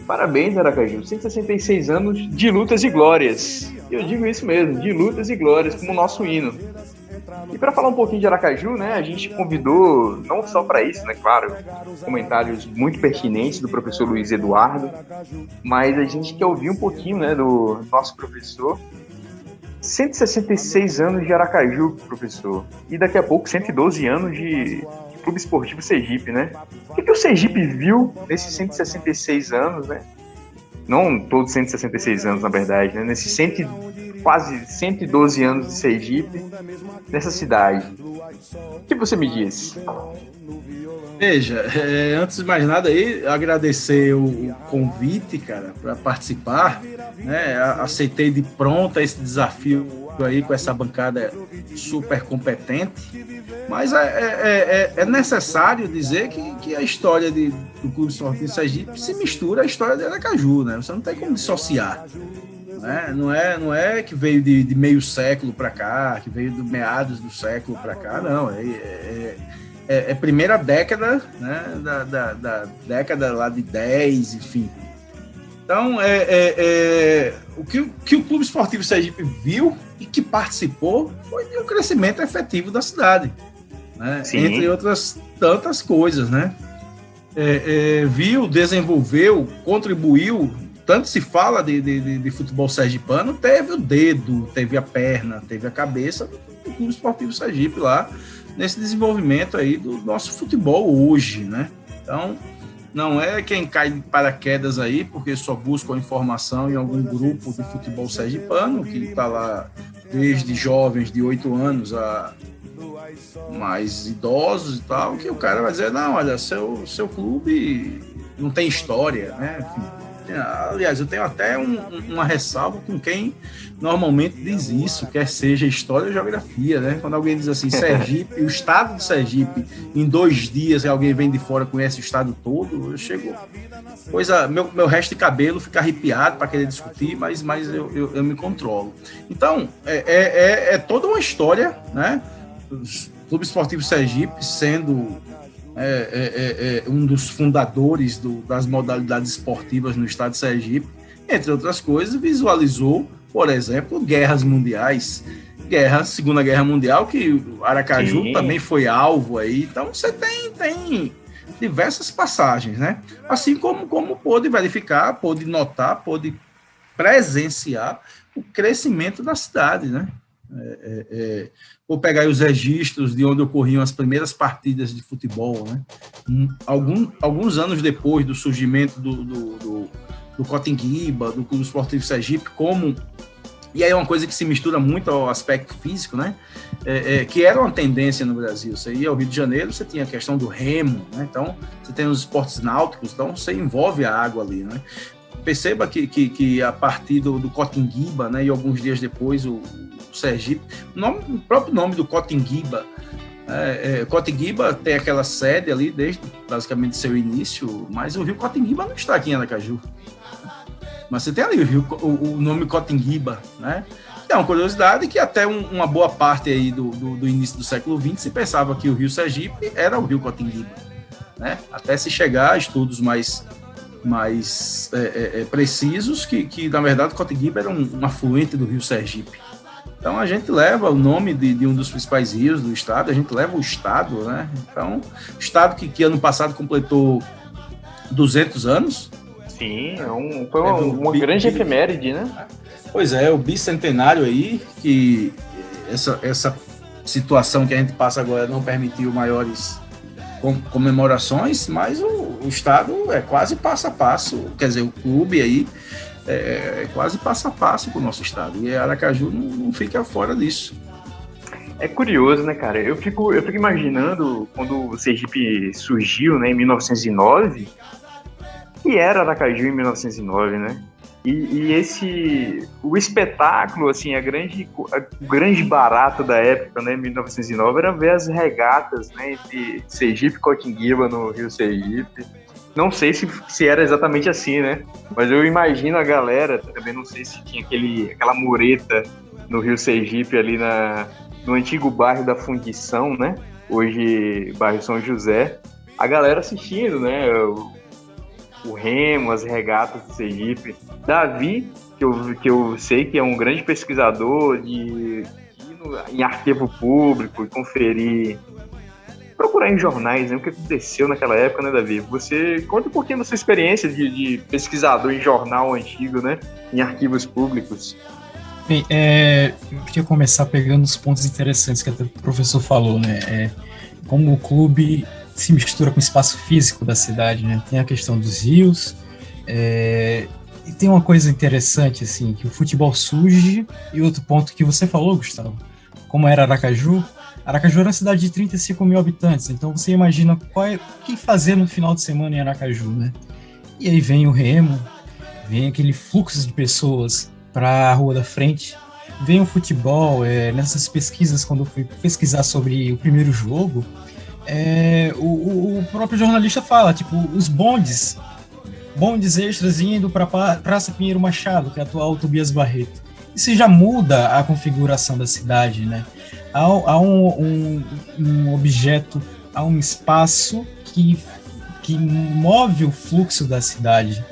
Parabéns, Aracaju. 166 anos de lutas e glórias. Eu digo isso mesmo, de lutas e glórias, como o nosso hino. E para falar um pouquinho de Aracaju, né, a gente convidou, não só para isso, né, claro, comentários muito pertinentes do professor Luiz Eduardo, mas a gente quer ouvir um pouquinho, né, do nosso professor. 166 anos de Aracaju, professor. E daqui a pouco 112 anos de Clube Esportivo Sergipe, né? O que o Sergipe viu nesses 166 anos, né? Não todos 166 anos, na verdade, né? Nesses quase 112 anos de Sergipe, nessa cidade. O que você me diz? Veja, antes de mais nada aí, agradecer o convite, cara, para participar, né? Aceitei de pronta esse desafio aí com essa bancada super competente, mas é necessário dizer que a história do Clube Esportivo Sergipe se mistura à história de Aracaju, né? Você não tem como dissociar. Não é que veio de meio século para cá, que veio do meados do século para cá, não. É primeira década, né, da década lá de 10, enfim. Então, o que o Clube Esportivo Sergipe viu e que participou foi de um crescimento efetivo da cidade. né? Entre outras tantas coisas, né? Viu, desenvolveu, contribuiu. Tanto se fala de futebol sergipano, teve o dedo, teve a perna, teve a cabeça do Clube Esportivo Sergipe lá, nesse desenvolvimento aí do nosso futebol hoje, né? Então, não é quem cai de paraquedas aí, porque só busca a informação em algum grupo de futebol sergipano, que está lá desde jovens de 8 anos a mais idosos e tal, que o cara vai dizer, não, olha, seu clube não tem história, né? Enfim, aliás, eu tenho até uma ressalva com quem normalmente diz isso, quer seja história ou geografia, né? Quando alguém diz assim, Sergipe, o estado de Sergipe, em 2 dias alguém vem de fora, conhece o estado todo, eu chego... meu resto de cabelo fica arrepiado para querer discutir, mas eu me controlo. Então, é toda uma história, né? O Clube Esportivo Sergipe sendo um dos fundadores das modalidades esportivas no estado de Sergipe, entre outras coisas, visualizou, por exemplo, guerras mundiais, Segunda Guerra Mundial, que Aracaju também foi alvo aí. Então você tem diversas passagens, né? Assim como pôde verificar, pôde notar, pôde presenciar o crescimento da cidade, né? Vou pegar aí os registros de onde ocorriam as primeiras partidas de futebol, né? Alguns anos depois do surgimento do Cotinguiba, do Clube Esportivo Sergipe, e aí é uma coisa que se mistura muito ao aspecto físico, né? Que era uma tendência no Brasil. Você ia ao Rio de Janeiro, você tinha a questão do remo, né? Então você tem os esportes náuticos, então você envolve a água ali, né? Perceba que a partir do Cotinguiba, né, e alguns dias depois o Sergipe, o próprio nome do Cotinguiba, Cotinguiba tem aquela sede ali desde basicamente seu início, mas o rio Cotinguiba não está aqui em Aracaju. Mas você tem ali o nome Cotinguiba, né? É uma curiosidade que até uma boa parte aí do início do século XX se pensava que o rio Sergipe era o rio Cotinguiba, né? Até se chegar a estudos mais precisos que na verdade Cotinguiba era um afluente do rio Sergipe. Então a gente leva o nome de um dos principais rios do estado, a gente leva o estado, né? Então, o estado que ano passado completou 200 anos. Sim, foi uma grande efeméride, né? Pois é, o bicentenário aí, que essa situação que a gente passa agora não permitiu maiores comemorações, mas o estado é quase passo a passo, quer dizer, o clube aí é quase passo a passo com o nosso estado, e Aracaju não fica fora disso. É curioso, né, cara? Eu fico imaginando quando o Sergipe surgiu, né, em 1909, que era Aracaju em 1909, né? O espetáculo, assim, o grande barato da época, né, em 1909, era ver as regatas, né, entre Sergipe e Cotinguiba no Rio Sergipe. Não sei se era exatamente assim, né? Mas eu imagino a galera, também não sei se tinha aquela mureta no Rio Sergipe, ali no antigo bairro da Fundição, né? Hoje, bairro São José. A galera assistindo, né? O remo, as regatas do Sergipe. Davi, que eu sei que é um grande pesquisador de ir em arquivo público e conferir, procurar em jornais, né, o que aconteceu naquela época, né, Davi? Você conta um pouquinho da sua experiência de pesquisador em jornal antigo, né, em arquivos públicos. Bem, eu queria começar pegando os pontos interessantes que até o professor falou, né, como o clube se mistura com o espaço físico da cidade, né, tem a questão dos rios, e tem uma coisa interessante, assim, que o futebol surge, e outro ponto que você falou, Gustavo, como era Aracaju era uma cidade de 35 mil habitantes, então você imagina o que fazer no final de semana em Aracaju, né? E aí vem o remo, vem aquele fluxo de pessoas para a rua da frente, vem o futebol, nessas pesquisas, quando eu fui pesquisar sobre o primeiro jogo, o próprio jornalista fala, tipo, os bondes extras indo para a Praça Pinheiro Machado, que é a atual Tobias Barreto. Isso já muda a configuração da cidade, né? Há um objeto, há um espaço que move o fluxo da cidade.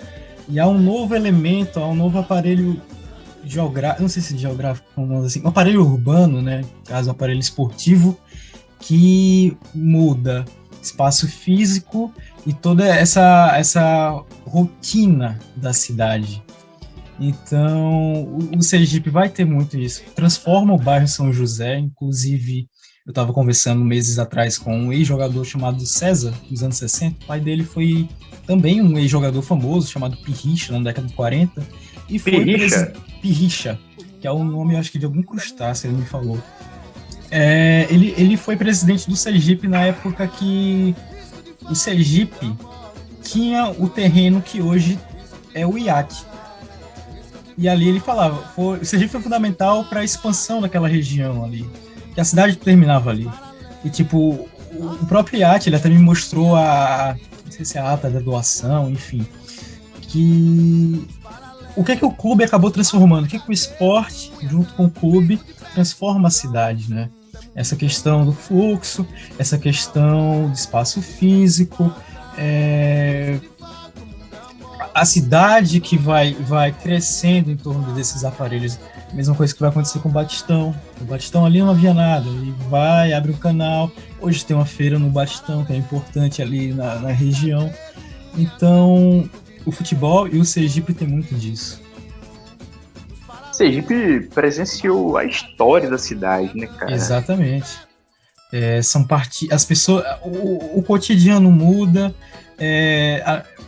E há um novo elemento, há um novo aparelho geográfico, não sei se geográfico, assim, um aparelho urbano, né? Caso um aparelho esportivo, que muda espaço físico e toda essa rotina da cidade. Então, o Sergipe vai ter muito isso. Transforma o bairro São José, inclusive, eu estava conversando meses atrás com um ex-jogador chamado César, nos anos 60. O pai dele foi também um ex-jogador famoso, chamado Pirricha, na década de 40. E foi Pirricha, que é o nome, acho que, de algum crustáceo, ele me falou. Ele foi presidente do Sergipe na época que o Sergipe tinha o terreno que hoje é o IAC. E ali ele falava, o Sergipe foi fundamental para a expansão daquela região ali, que a cidade terminava ali. E tipo, o próprio IAC, ele até me mostrou não sei se é a ata da doação, enfim, que o que o clube acabou transformando, o que o esporte, junto com o clube, transforma a cidade, né? Essa questão do fluxo, essa questão do espaço físico, a cidade que vai crescendo em torno desses aparelhos. Mesma coisa que vai acontecer com o Batistão. O Batistão ali não havia nada, ele abre um canal. Hoje tem uma feira no Batistão, que é importante ali na região. Então, o futebol e o Sergipe tem muito disso. Sergipe presenciou a história da cidade, né, cara? Exatamente. As pessoas, o cotidiano muda.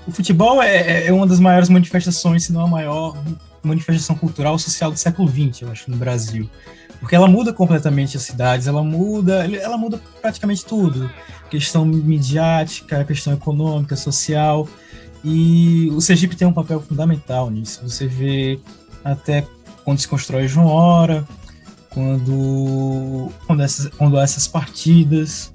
O futebol é uma das maiores manifestações, se não a maior manifestação cultural social do século XX, eu acho, no Brasil. Porque ela muda completamente as cidades, ela muda praticamente tudo. Questão midiática, questão econômica, social. E o Sergipe tem um papel fundamental nisso. Você vê até quando se constrói João Hora, quando há essas partidas.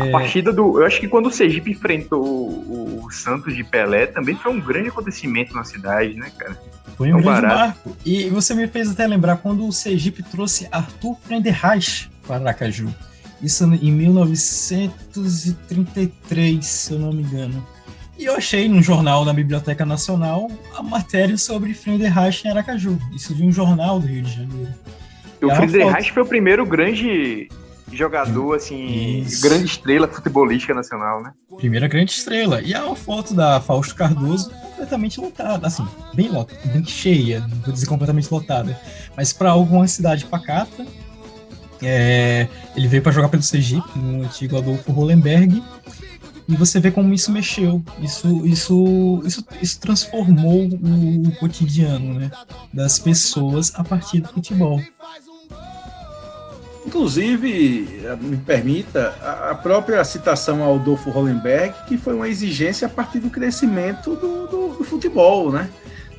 A partida eu acho que quando o Sergipe enfrentou o Santos de Pelé, também foi um grande acontecimento na cidade, né, cara? Foi um grande marco. E você me fez até lembrar quando o Sergipe trouxe Arthur Friedenreich para Aracaju. Isso em 1933, se eu não me engano. E eu achei no jornal da Biblioteca Nacional a matéria sobre Friedenreich em Aracaju. Isso de um jornal do Rio de Janeiro. O Friedenreich foi o primeiro grande jogador, assim, grande estrela futebolística nacional, né? Primeira grande estrela. E há uma foto da Fausto Cardoso completamente lotada, assim, bem cheia, não vou dizer completamente lotada, mas para alguma cidade pacata. Ele veio para jogar pelo Sergipe, no antigo Adolfo Hollenberg, e você vê como isso mexeu, isso transformou o cotidiano, né, das pessoas a partir do futebol. Inclusive, me permita, a própria citação ao Adolfo Hollenberg, que foi uma exigência a partir do crescimento do futebol, né?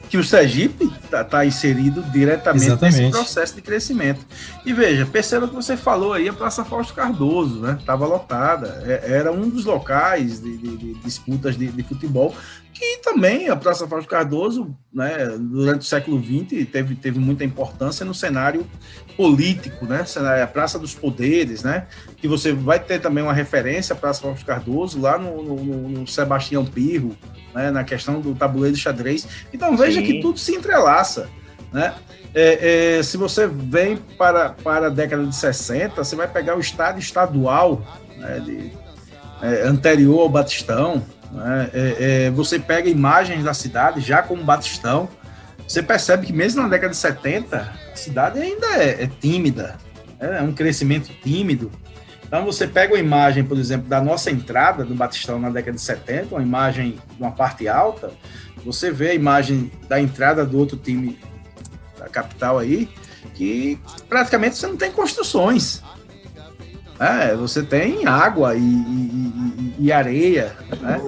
Que o Sergipe está inserido diretamente nesse processo de crescimento. E veja, perceba que você falou aí, a Praça Fausto Cardoso, né? Estava lotada, era um dos locais de disputas de futebol, que também a Praça Fausto Cardoso, né, durante o século XX, teve muita importância no cenário político, né, a Praça dos Poderes, né, que você vai ter também uma referência à Praça Fausto Cardoso lá no Sebastião Pirro, né, na questão do tabuleiro de xadrez. Então veja que tudo se entrelaça, né? Se você vem para a década de 60, você vai pegar o estádio estadual, né, anterior ao Batistão, né? Você pega imagens da cidade já como Batistão, você percebe que mesmo na década de 70 a cidade ainda é tímida, é um crescimento tímido. Então você pega uma imagem, por exemplo, da nossa entrada do Batistão na década de 70, uma imagem de uma parte alta, você vê a imagem da entrada do outro time da capital aí, que praticamente você não tem construções. Você tem água e areia, né?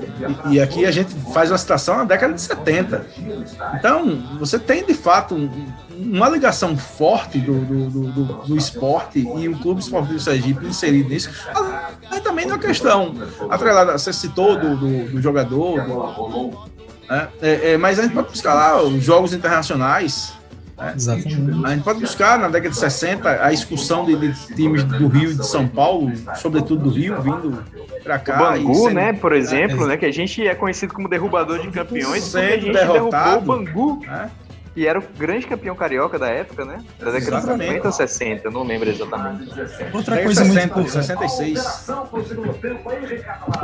E aqui a gente faz uma citação na década de 70. Então, você tem, de fato, uma ligação forte do esporte e o Clube Esportivo Sergipe inserido nisso. Mas também na questão atrelada, você citou do jogador, mas a gente pode buscar lá os jogos internacionais. Exatamente. A gente pode buscar na década de 60 a excursão de times do Rio e de São Paulo, sobretudo do Rio, vindo para cá. O Bangu, né, por exemplo, né, que a gente é conhecido como derrubador de campeões, porque a gente derrotou o Bangu. E era o grande campeão carioca da época, né? Da década de 50 ou 60, eu não lembro exatamente. Outra coisa 60, muito 66.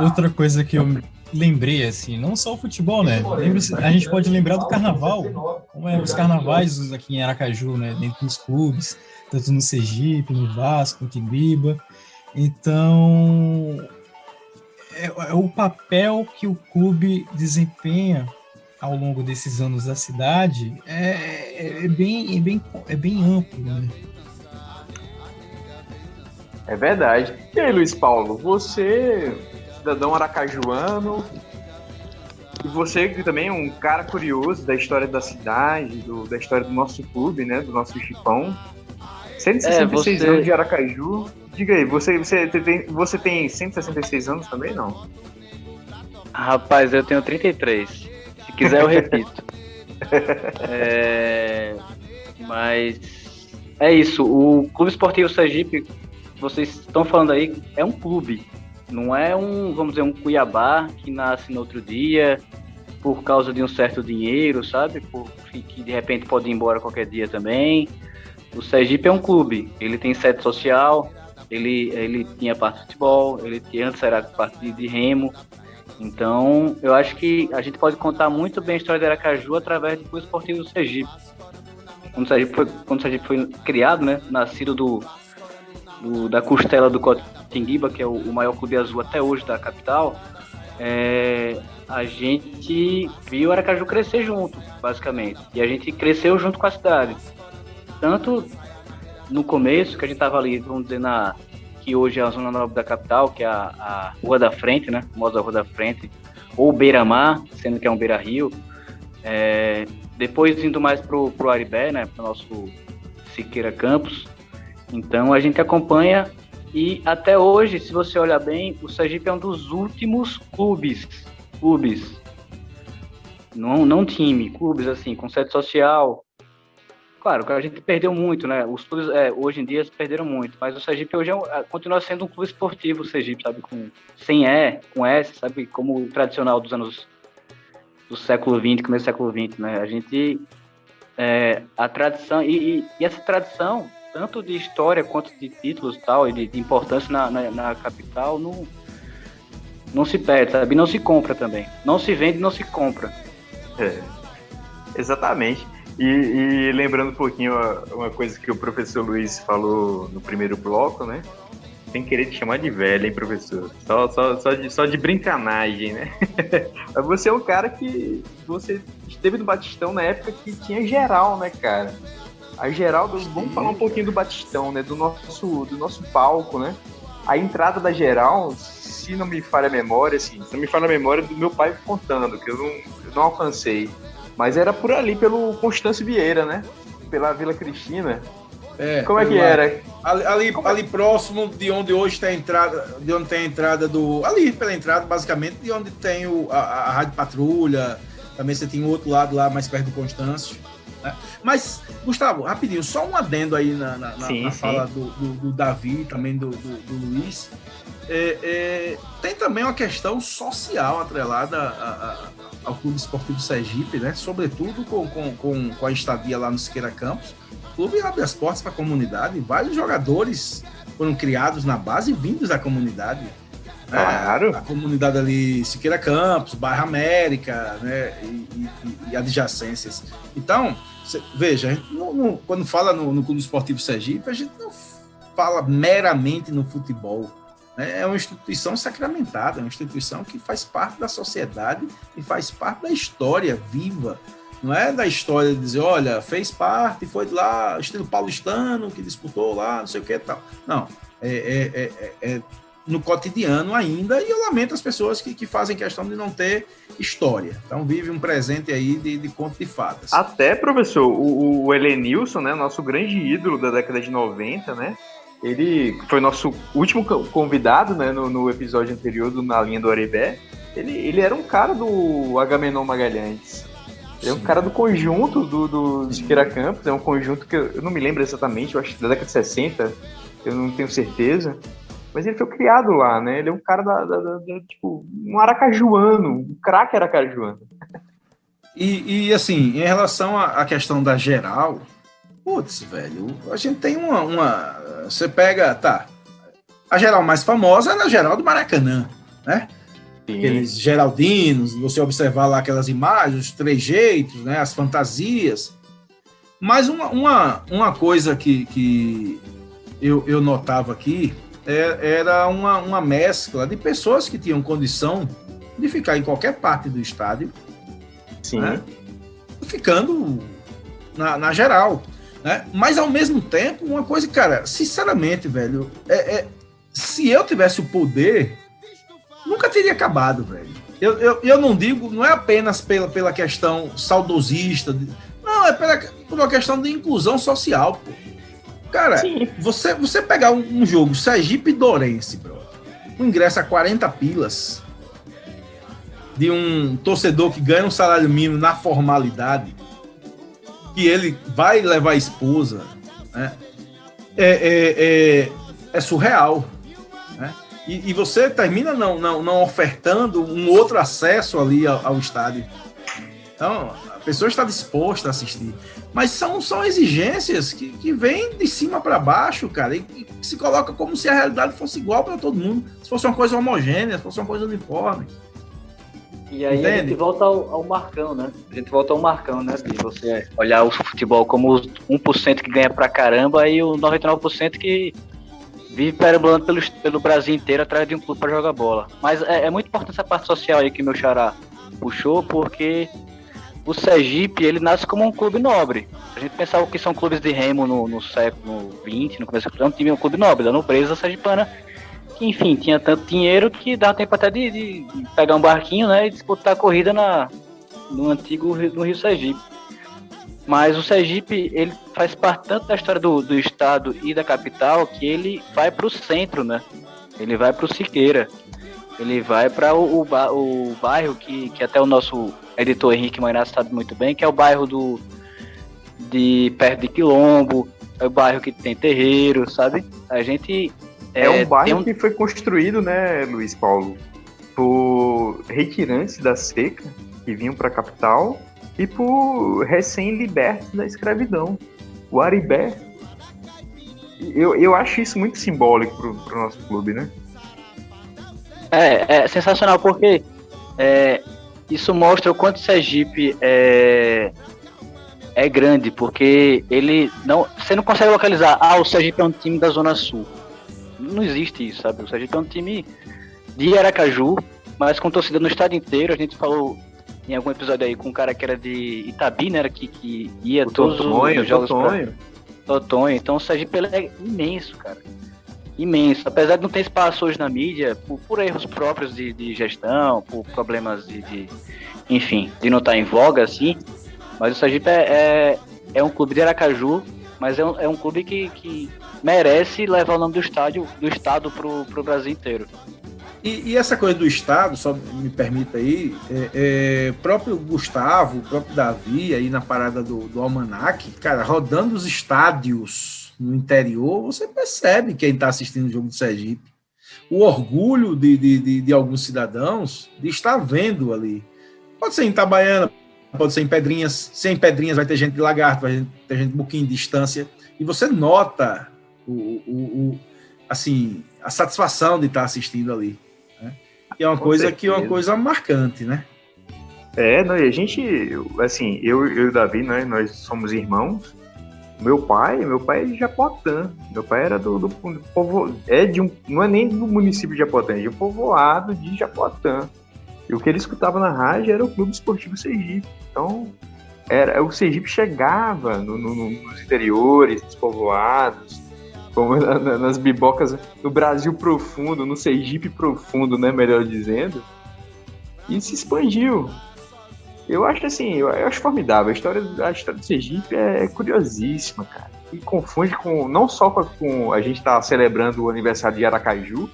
Outra coisa que eu lembrei, assim, não só o futebol, né? A gente pode lembrar do carnaval, como eram os carnavais aqui em Aracaju, né? Dentro dos clubes, tanto no Sergipe, no Vasco, no Timbiba. Então, é o papel que o clube desempenha ao longo desses anos da cidade é bem amplo, né? É verdade. E aí, Luiz Paulo, você, cidadão aracajuano, e você que também é um cara curioso da história da cidade, da história do nosso clube, né, do nosso Chipão. 166 anos de Aracaju. Diga aí, você tem 166 anos também, não? Rapaz, eu tenho 33. Se quiser eu repito. Mas é isso, o Clube Esportivo Sergipe, vocês estão falando aí, é um clube. Não é vamos dizer, um Cuiabá que nasce no outro dia por causa de um certo dinheiro, sabe? Que de repente pode ir embora qualquer dia também. O Sergipe é um clube, ele tem sede social, ele tinha parte de futebol, antes era parte de remo. Então, eu acho que a gente pode contar muito bem a história de Aracaju através do Clube Esportivo do Sergipe. Quando o Sergipe foi criado, né, nascido da costela do Cotinguiba, que é o maior clube azul até hoje da capital, a gente viu Aracaju crescer junto, basicamente. E a gente cresceu junto com a cidade. Tanto no começo, que a gente estava ali, vamos dizer, que hoje é a Zona Nobre da capital, que é a Rua da Frente, né? A famosa Rua da Frente, ou Beira-Mar, sendo que é um Beira-Rio. Depois indo mais pro Aribé, né? Para o nosso Siqueira Campos. Então a gente acompanha e até hoje, se você olhar bem, o Sergipe é um dos últimos clubes, não time, clubes assim, com sede social. Claro que a gente perdeu muito, né? Os clubes hoje em dia perderam muito, mas o Sergipe hoje continua sendo um clube esportivo, o Sergipe, sabe? Sem com S, sabe? Como o tradicional dos anos do século XX, começo do século XX, né? A gente, a tradição, e essa tradição, tanto de história quanto de títulos e tal, e de importância na capital, não se perde, sabe? Não se compra também. Não se vende, não se compra. Exatamente. E lembrando um pouquinho uma coisa que o professor Luiz falou no primeiro bloco, né? Sem querer te chamar de velho, hein, professor? Só de brincanagem, né? Mas você é um cara que você esteve no Batistão na época que tinha geral, né, cara? A geral, vamos falar um pouquinho do Batistão, né? Do nosso palco, né? A entrada da geral, se não me falha a memória, do meu pai contando, que eu não alcancei. Mas era por ali, pelo Constâncio Vieira, né? Pela Vila Cristina. Como é que era? Ali próximo de onde hoje tem a entrada, ali pela entrada, basicamente, de onde tem a Rádio Patrulha. Também você tem um outro lado lá, mais perto do Constâncio. Né? Mas, Gustavo, rapidinho, só um adendo aí na fala do Davi, também do Luiz. Tem também uma questão social atrelada ao Clube Esportivo Sergipe, né? Sobretudo com a estadia lá no Siqueira Campos. O clube abre as portas para a comunidade. Vários jogadores foram criados na base vindos da comunidade. Claro. A comunidade ali, Siqueira Campos, Bairro América, né? E adjacências. Então, veja, a gente quando fala no Clube Esportivo Sergipe, a gente não fala meramente no futebol. É uma instituição sacramentada, é uma instituição que faz parte da sociedade e faz parte da história viva. Não é da história de dizer, olha, fez parte, foi lá, estilo paulistano, que disputou lá, não sei o que e tal. Não, é no cotidiano ainda, e eu lamento as pessoas que fazem questão de não ter história. Então vive um presente aí de conto de fadas. Até, professor, o Helenilson, né, nosso grande ídolo da década de 90, né? Ele foi nosso último convidado, né, no episódio anterior do Na Linha do Aribé. Ele era um cara do Agamenon Magalhães. Ele é um cara do conjunto do Siqueira Campos. É um conjunto que eu não me lembro exatamente, eu acho que da década de 60, eu não tenho certeza. Mas ele foi criado lá, né? Ele é um cara tipo, um aracajuano, um craque aracajuano. E assim, em relação à questão da geral, putz, velho, a gente tem uma. Você pega, tá. A geral mais famosa é a geral do Maracanã, né? Sim. Aqueles geraldinos, você observar lá aquelas imagens, os trejeitos, né? As fantasias. Mas uma coisa que eu notava aqui era uma mescla de pessoas que tinham condição de ficar em qualquer parte do estádio, Sim. né? Ficando na geral, né? Mas ao mesmo tempo, uma coisa, cara, sinceramente, velho, se eu tivesse o poder, nunca teria acabado, velho. Eu não digo, não é apenas pela questão saudosista, não, é por uma questão de inclusão social, pô. Cara, você pegar um jogo Sergipe e Dourense, bro, um ingresso a 40 pilas de um torcedor que ganha um salário mínimo na formalidade, que ele vai levar a esposa, né? É surreal, né? E você termina não ofertando um outro acesso ali ao estádio. Então, a pessoa está disposta a assistir. Mas são exigências que vêm de cima para baixo, cara, e se coloca como se a realidade fosse igual para todo mundo, se fosse uma coisa homogênea, se fosse uma coisa uniforme. E aí Entende? a gente volta ao Marcão, né? De você olhar o futebol como os 1% que ganha pra caramba e o 99% que vive perambulando pelo Brasil inteiro atrás de um clube pra jogar bola. Mas é muito importante essa parte social aí que meu xará puxou, porque o Sergipe, ele nasce como um clube nobre. A gente pensava que são clubes de remo no século XX, no começo do século XX, um time nobre, da nobreza sergipana, que, enfim, tinha tanto dinheiro que dava tempo até de pegar um barquinho, né, e disputar a corrida no antigo Rio Sergipe. Mas o Sergipe, ele faz parte tanto da história do estado e da capital que ele vai para o centro, né? Ele vai para o Siqueira. Ele vai para o bairro que até o nosso editor Henrique Mainassi sabe muito bem, que é o bairro perto de Quilombo, é o bairro que tem terreiro, sabe? A gente... É um bairro que foi construído, né, Luiz Paulo, por retirantes da seca que vinham para a capital e por recém-libertos da escravidão. O Aribé, eu acho isso muito simbólico para o nosso clube, né? É sensacional, porque isso mostra o quanto o Sergipe é grande, porque você não consegue localizar, o Sergipe é um time da Zona Sul. Não existe isso, sabe? O Sergipe é um time de Aracaju, mas com torcida no estado inteiro. A gente falou em algum episódio aí com um cara que era de Itabi, né? Que ia todos os jogos Totonho. Então o Sergipe é imenso, cara. Imenso. Apesar de não ter espaço hoje na mídia, por erros próprios de gestão, por problemas enfim, de não estar em voga, assim. Mas o Sergipe é um clube de Aracaju, mas é um clube que merece levar o nome do estado pro Brasil inteiro. E essa coisa do estado, só me permita aí, próprio Gustavo, o próprio Davi, aí na parada do Almanac, cara, rodando os estádios no interior, você percebe quem está assistindo o jogo do Sergipe. O orgulho de alguns cidadãos de estar vendo ali. Pode ser em Itabaiana, pode ser em Pedrinhas. Se em Pedrinhas vai ter gente de Lagarto, vai ter gente de um pouquinho de distância. E você nota assim, a satisfação de estar assistindo ali, né? E é uma coisa marcante, né? Não, e a gente, assim, eu e o Davi, né, nós somos irmãos. Meu pai é de Japoatã. Meu pai era do povo, não é nem do município de Japoatã, é de um povoado de Japoatã. E o que ele escutava na rádio era o Clube Esportivo Sergipe. Então, o Sergipe chegava nos interiores, nos povoados, como nas bibocas do Brasil profundo, no Sergipe profundo, né, melhor dizendo, e se expandiu. Eu acho assim, eu acho formidável. A história do Sergipe é curiosíssima, cara. E confunde não só com a gente estar celebrando o aniversário de Aracaju,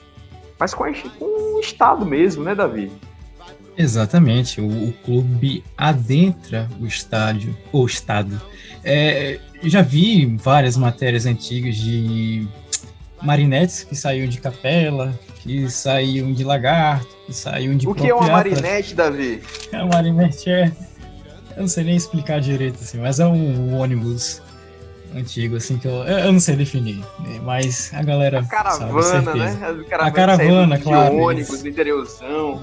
mas com o estado mesmo, né, Davi? Exatamente, o clube adentra o estado. Já vi várias matérias antigas de marinetes que saíam de Capela, que saíam de Lagarto, que saíam de O que é uma marinete, Davi? A marinete Eu não sei nem explicar direito, assim, mas é um ônibus antigo, assim, que eu não sei definir, né? Mas a galera Caravana, sabe, né? A caravana, de claro. ônibus, Isso. do interiorzão.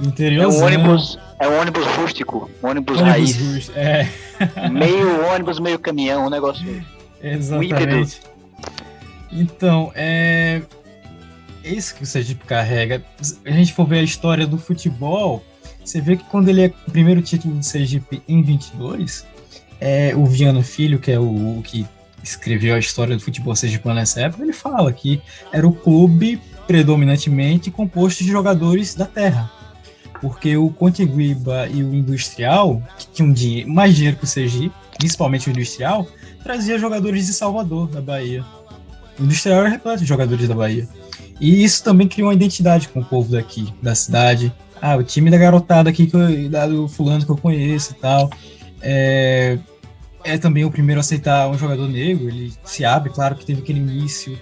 É um ônibus rústico, um ônibus raiz. Meio ônibus, meio caminhão, um negócio. Exatamente. Então, é isso que o Sergipe carrega. Se a gente for ver a história do futebol, você vê que quando ele é o primeiro título do Sergipe em 22, o Viana Filho, que é o que escreveu a história do futebol sergipano nessa época, ele fala que era o clube predominantemente composto de jogadores da terra. Porque o Contiguiba e o Industrial, que tinham mais dinheiro que o Sergipe, principalmente o Industrial, trazia jogadores de Salvador, da Bahia. O Industrial era repleto de jogadores da Bahia. E isso também criou uma identidade com o povo daqui, da cidade. O time da garotada aqui, do fulano que eu conheço e tal. É também o primeiro a aceitar um jogador negro. Ele se abre, claro que teve aquele início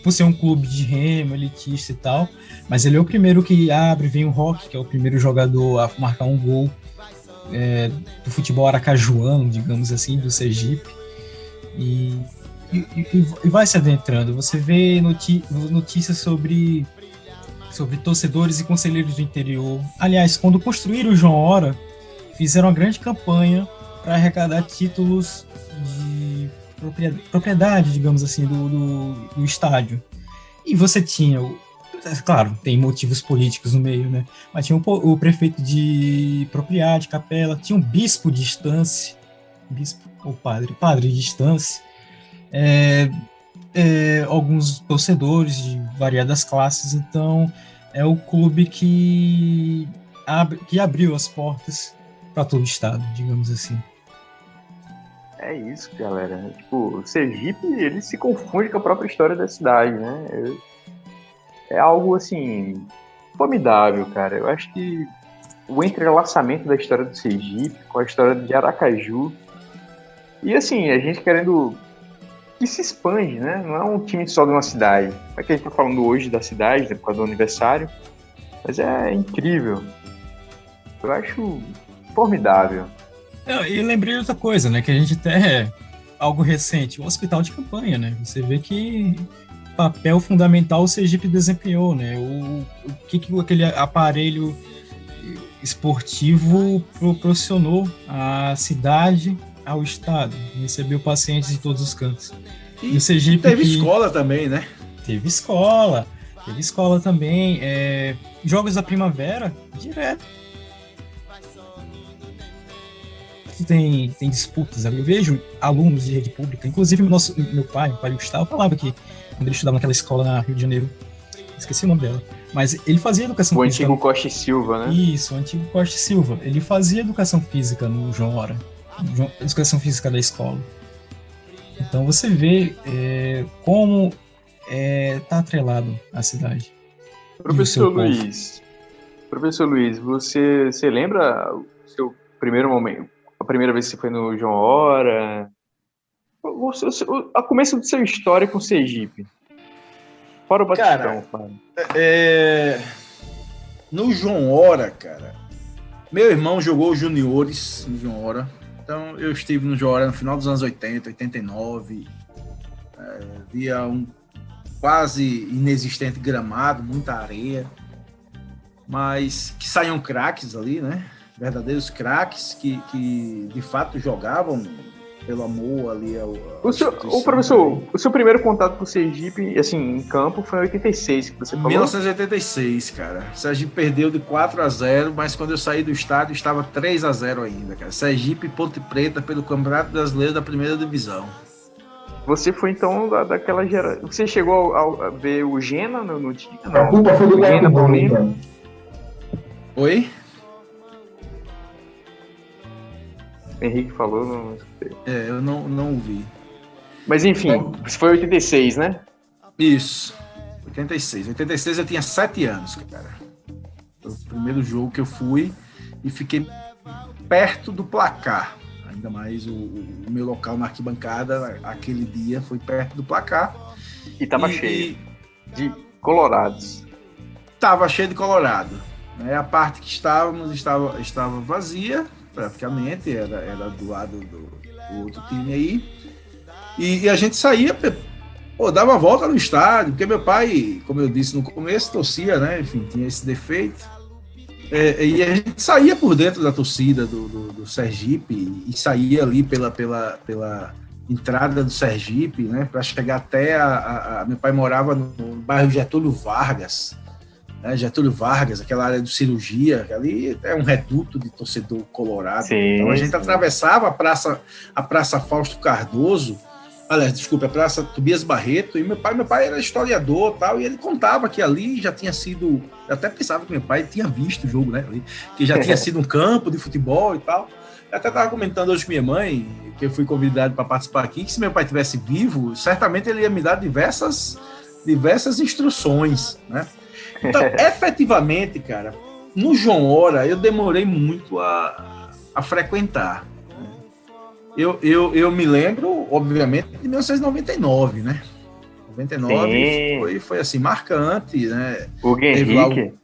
por ser um clube de remo, elitista e tal, mas ele é o primeiro que abre. Vem o Roque, que é o primeiro jogador a marcar um gol do futebol aracajuano, digamos assim, do Sergipe, e vai se adentrando. Você vê notícias sobre torcedores e conselheiros do interior. Aliás, quando construíram o João Hora, fizeram uma grande campanha para arrecadar títulos de propriedade, digamos assim, do estádio. E você tinha, claro, tem motivos políticos no meio, né? Mas tinha o prefeito de propriedade, capela, tinha um bispo de Estância, padre de Estância, alguns torcedores de variadas classes. Então, é o clube que abriu as portas para todo o estado, digamos assim. É isso, galera. Tipo, o Sergipe, ele se confunde com a própria história da cidade, né? É algo, assim, formidável, cara. Eu acho que o entrelaçamento da história do Sergipe com a história de Aracaju, e, assim, a gente querendo que se expande, né? Não é um time só de uma cidade. É que a gente tá falando hoje da cidade, né, por causa do aniversário, mas é incrível. Eu acho formidável. E lembrei de outra coisa, né? Que a gente até algo recente, o hospital de campanha, né? Você vê que papel fundamental o Sergipe desempenhou, né? O que aquele aparelho esportivo proporcionou à cidade, ao estado, recebeu pacientes de todos os cantos. E o Sergipe teve escola também, né? Teve escola também. Jogos da primavera, direto. Tem disputas ali. Eu vejo alunos de rede pública, inclusive meu pai Gustavo, falava que quando ele estudava naquela escola na Rio de Janeiro, esqueci o nome dela, mas ele fazia educação física. O antigo Costa e Silva, né? Isso, o antigo Costa e Silva. Ele fazia educação física no João Hora, educação física da escola. Então você vê como tá atrelado à cidade. Professor Luiz, você lembra o seu primeiro momento? A primeira vez que você foi no João Hora? A começo do seu história com o Sergipe. Fora o Batistão, cara. No João Hora, cara, meu irmão jogou juniores no João Hora. Então eu estive no João Hora no final dos anos 80, 89. Via um quase inexistente gramado, muita areia. Mas que saíam craques ali, né? Verdadeiros craques que de fato jogavam pelo amor ali professor, o seu primeiro contato com o Sergipe, assim, em campo, foi em 86, que você falou? 1986, cara. O Sergipe perdeu de 4-0, mas quando eu saí do estádio estava 3-0 ainda, cara. Sergipe e Ponte Preta pelo Campeonato Brasileiro da Primeira Divisão. Você foi, então, daquela geração... Você chegou a ver o Gena no time? A culpa foi do Gena, Paulinho? Oi? Henrique falou, não sei. Eu não ouvi. Mas enfim, foi 86, né? Isso, 86. 86 eu tinha 7 anos, cara. Foi o primeiro jogo que eu fui e fiquei perto do placar. Ainda mais o meu local na arquibancada, aquele dia, foi perto do placar. E tava cheio de colorados. Tava cheio de colorado. A parte que estava vazia, praticamente, era do lado do outro time aí. E a gente saía, dava uma volta no estádio, porque meu pai, como eu disse no começo, torcia, né? Enfim, tinha esse defeito. E a gente saía por dentro da torcida do Sergipe e saía ali pela entrada do Sergipe, né? Para chegar até meu pai morava no bairro Getúlio Vargas, né? Getúlio Vargas, aquela área de cirurgia, ali é um reduto de torcedor colorado. Sim, então a gente atravessava a Praça Fausto Cardoso, aliás, desculpa, a Praça Tobias Barreto, e meu pai era historiador e tal, e ele contava que ali já tinha sido, eu até pensava que meu pai tinha visto o jogo, né, ali, que já tinha sido um campo de futebol e tal. Eu até estava comentando hoje com minha mãe, que eu fui convidado para participar aqui, que se meu pai tivesse vivo, certamente ele ia me dar diversas instruções, né. Então, efetivamente, cara, no João Hora, eu demorei muito a frequentar. Eu me lembro, obviamente, de 1999, né? 99 foi assim, marcante, né? O Henrique.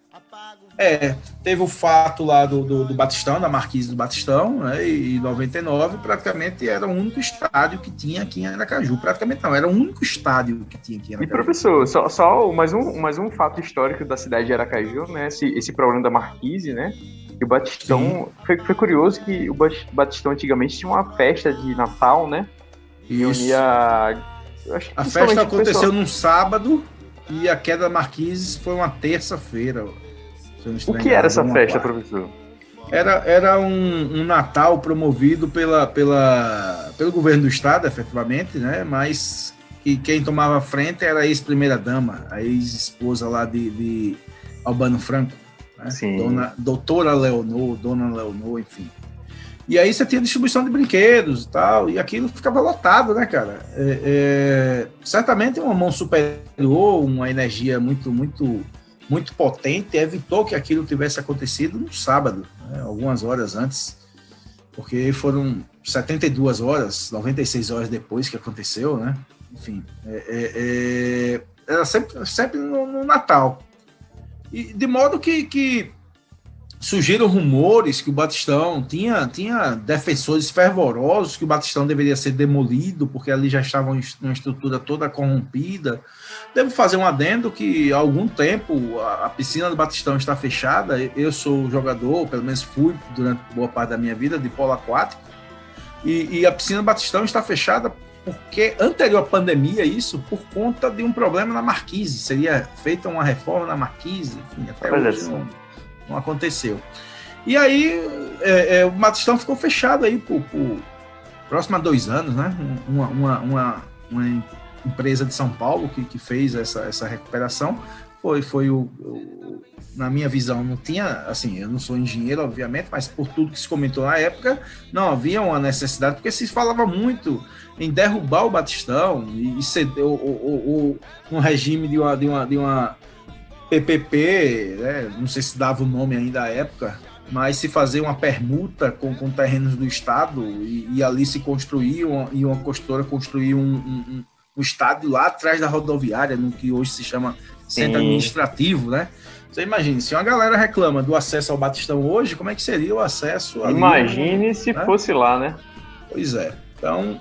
Teve o fato lá do Batistão, da Marquise do Batistão, né? E 99 praticamente era o único estádio que tinha aqui em Aracaju. Praticamente não, era o único estádio que tinha aqui em Aracaju. E professor, só mais um fato histórico da cidade de Aracaju, né? Esse problema da Marquise, né? E o Batistão, foi curioso que o Batistão antigamente tinha uma festa de Natal, né? E unia... A festa aconteceu num sábado e a queda da Marquise foi uma terça-feira. O que era essa festa, professor? Era um Natal promovido pelo governo do estado, efetivamente, né? Mas quem tomava frente era a ex-primeira-dama, a ex-esposa lá de Albano Franco. Né? Doutora Leonor, Dona Leonor, enfim. E aí você tinha distribuição de brinquedos e tal, e aquilo ficava lotado, né, cara? Certamente uma mão superior, uma energia muito, muito, muito potente, evitou que aquilo tivesse acontecido no sábado, né, algumas horas antes, porque foram 72 horas, 96 horas depois que aconteceu, né? Enfim, era sempre no Natal. E de modo que surgiram rumores que o Batistão tinha defensores fervorosos, que o Batistão deveria ser demolido, porque ali já estava uma estrutura toda corrompida. Devo fazer um adendo que há algum tempo a piscina do Batistão está fechada. Eu sou jogador, pelo menos fui durante boa parte da minha vida, de polo aquático, e a piscina do Batistão está fechada porque, anterior à pandemia, isso por conta de um problema na Marquise. Seria feita uma reforma na Marquise, enfim, até hoje não aconteceu. E aí o Batistão ficou fechado aí por próximo a 2 anos, né? Uma empresa de São Paulo que fez essa recuperação. Foi na minha visão, não tinha, assim, eu não sou engenheiro, obviamente, mas por tudo que se comentou na época, não havia uma necessidade, porque se falava muito em derrubar o Batistão e ceder um regime de uma PPP, né? Não sei se dava o nome ainda à época, mas se fazer uma permuta com terrenos do Estado e ali se construir, e uma construtora construir um estádio lá atrás da rodoviária, no que hoje se chama centro administrativo, né? Você imagina, se uma galera reclama do acesso ao Batistão hoje, como é que seria o acesso ali? Imagine se fosse lá, né? Pois é. Então,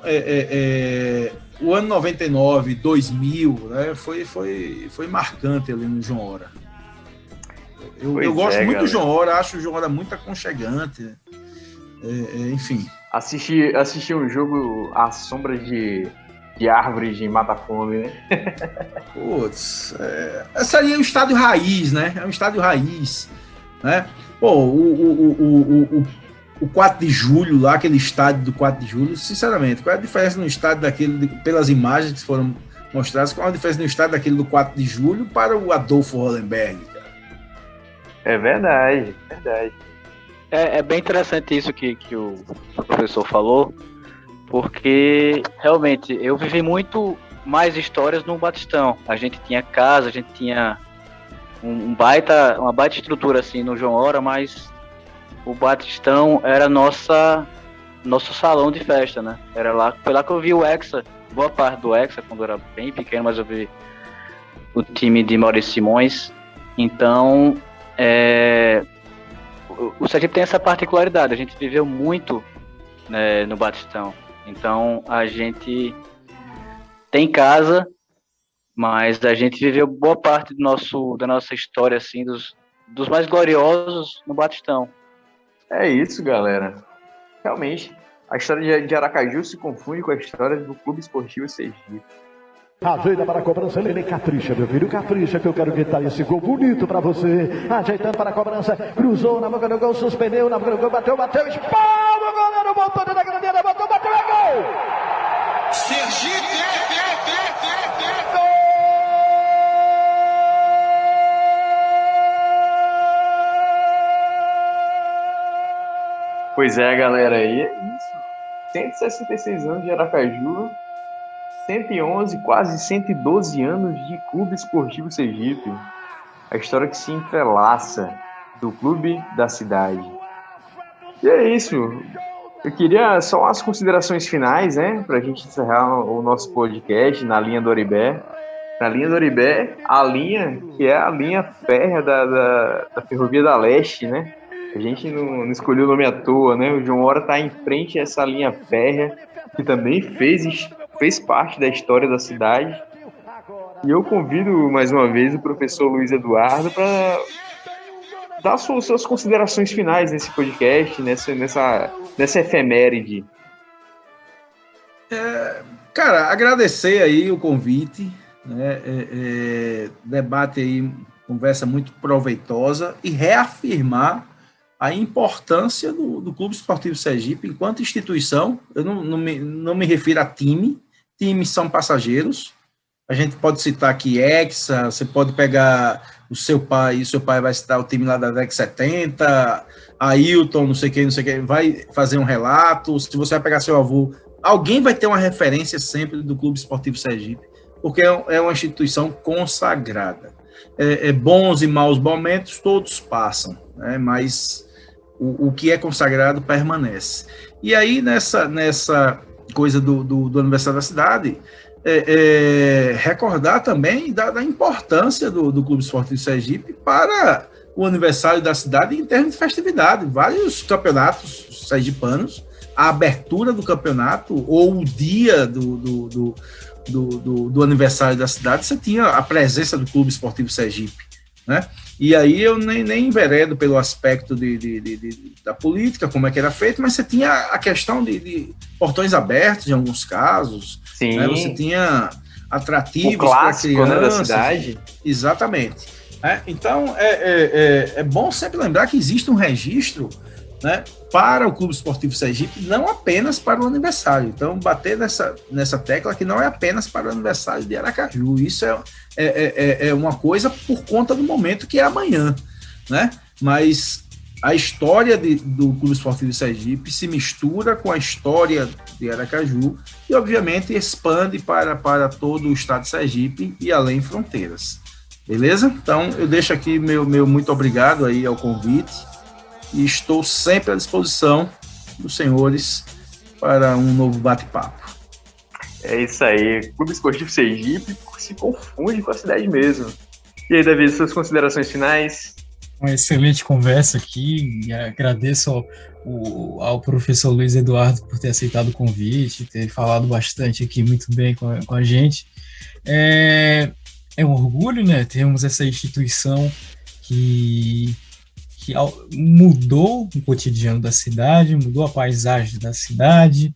o ano 99, 2000, né, foi marcante ali no João Hora. Eu gosto muito do João Hora, acho o João Hora muito aconchegante. Enfim. Assistir um jogo à sombra de árvores de mata-fome, né? Putz, esse aí é um estádio raiz, né? É um estádio raiz, né? Pô, o 4 de julho, lá, aquele estádio do 4 de julho, sinceramente, qual é a diferença no estádio daquele, pelas imagens que foram mostradas, qual é a diferença no estádio daquele do 4 de julho para o Adolfo Hollenberg, cara? É verdade. É bem interessante isso que o professor falou, porque realmente eu vivi muito mais histórias no Batistão. A gente tinha casa, a gente tinha uma baita estrutura assim no João Hora, mas o Batistão era nosso salão de festa, né? Foi lá que eu vi o Hexa, boa parte do Hexa, quando eu era bem pequeno, mas eu vi o time de Maurício Simões. Então, o Sergipe tem essa particularidade, a gente viveu muito, né, no Batistão. Então, a gente tem casa, mas a gente viveu boa parte da nossa história, assim, dos mais gloriosos no Batistão. É isso, galera. Realmente, a história de Aracaju se confunde com a história do Clube Esportivo Sergipe. Ajeita para a cobrança, ele capricha, meu filho, capricha, que eu quero gritar esse gol bonito para você. Ajeitando para a cobrança, cruzou na boca do gol, suspendeu, na boca do gol, bateu, espalma, o goleiro botou na grandeira, bateu, é gol! Sergipe, gol! Pois é, galera, e é isso. 166 anos de Aracaju, 111, quase 112 anos de Clube Esportivo Sergipe. A história que se entrelaça do clube da cidade. E é isso. Eu queria só as considerações finais, né? Pra gente encerrar o nosso podcast na linha do Oribé. Na linha do Oribé, a linha que é a linha férrea da Ferrovia da Leste, né? A gente não escolheu o nome à toa, né? O João Hora está em frente a essa linha férrea, que também fez parte da história da cidade. E eu convido mais uma vez o professor Luiz Eduardo para dar suas considerações finais nesse podcast, nessa efeméride. Cara, agradecer aí o convite, né? Debate aí, conversa muito proveitosa, e reafirmar a importância do Clube Esportivo Sergipe enquanto instituição. Eu não me refiro a time. Times são passageiros. A gente pode citar aqui Hexa, você pode pegar o seu pai, e o seu pai vai citar o time lá da década de 70, Ailton, não sei quem, vai fazer um relato. Se você vai pegar seu avô, alguém vai ter uma referência sempre do Clube Esportivo Sergipe, porque é uma instituição consagrada. Bons e maus momentos, todos passam, né? Mas o que é consagrado permanece. E aí, nessa coisa do aniversário da cidade, recordar também da importância do Clube Esportivo Sergipe para o aniversário da cidade em termos de festividade. Vários campeonatos sergipanos, a abertura do campeonato ou o dia do aniversário da cidade, você tinha a presença do Clube Esportivo Sergipe, né? E aí eu nem enveredo pelo aspecto da política, como é que era feito, mas você tinha a questão de portões abertos em alguns casos. Sim. Né? Você tinha atrativos o clássico, para crianças, né, da cidade. Exatamente. Então, é bom sempre lembrar que existe um registro, né, para o Clube Esportivo Sergipe, não apenas para o aniversário. Então, bater nessa tecla que não é apenas para o aniversário de Aracaju. Isso é uma coisa por conta do momento que é amanhã, né? Mas a história do Clube Esportivo Sergipe se mistura com a história de Aracaju e, obviamente, expande para todo o estado de Sergipe e além fronteiras. Beleza? Então, eu deixo aqui meu muito obrigado aí ao convite e estou sempre à disposição dos senhores para um novo bate-papo. É isso aí. Clube Esportivo Sergipe se confunde com a cidade mesmo. E aí, Davi, suas considerações finais? Uma excelente conversa aqui. Agradeço ao professor Luiz Eduardo por ter aceitado o convite, ter falado bastante aqui muito bem com a gente. É um orgulho, né? Termos essa instituição que mudou o cotidiano da cidade, mudou a paisagem da cidade,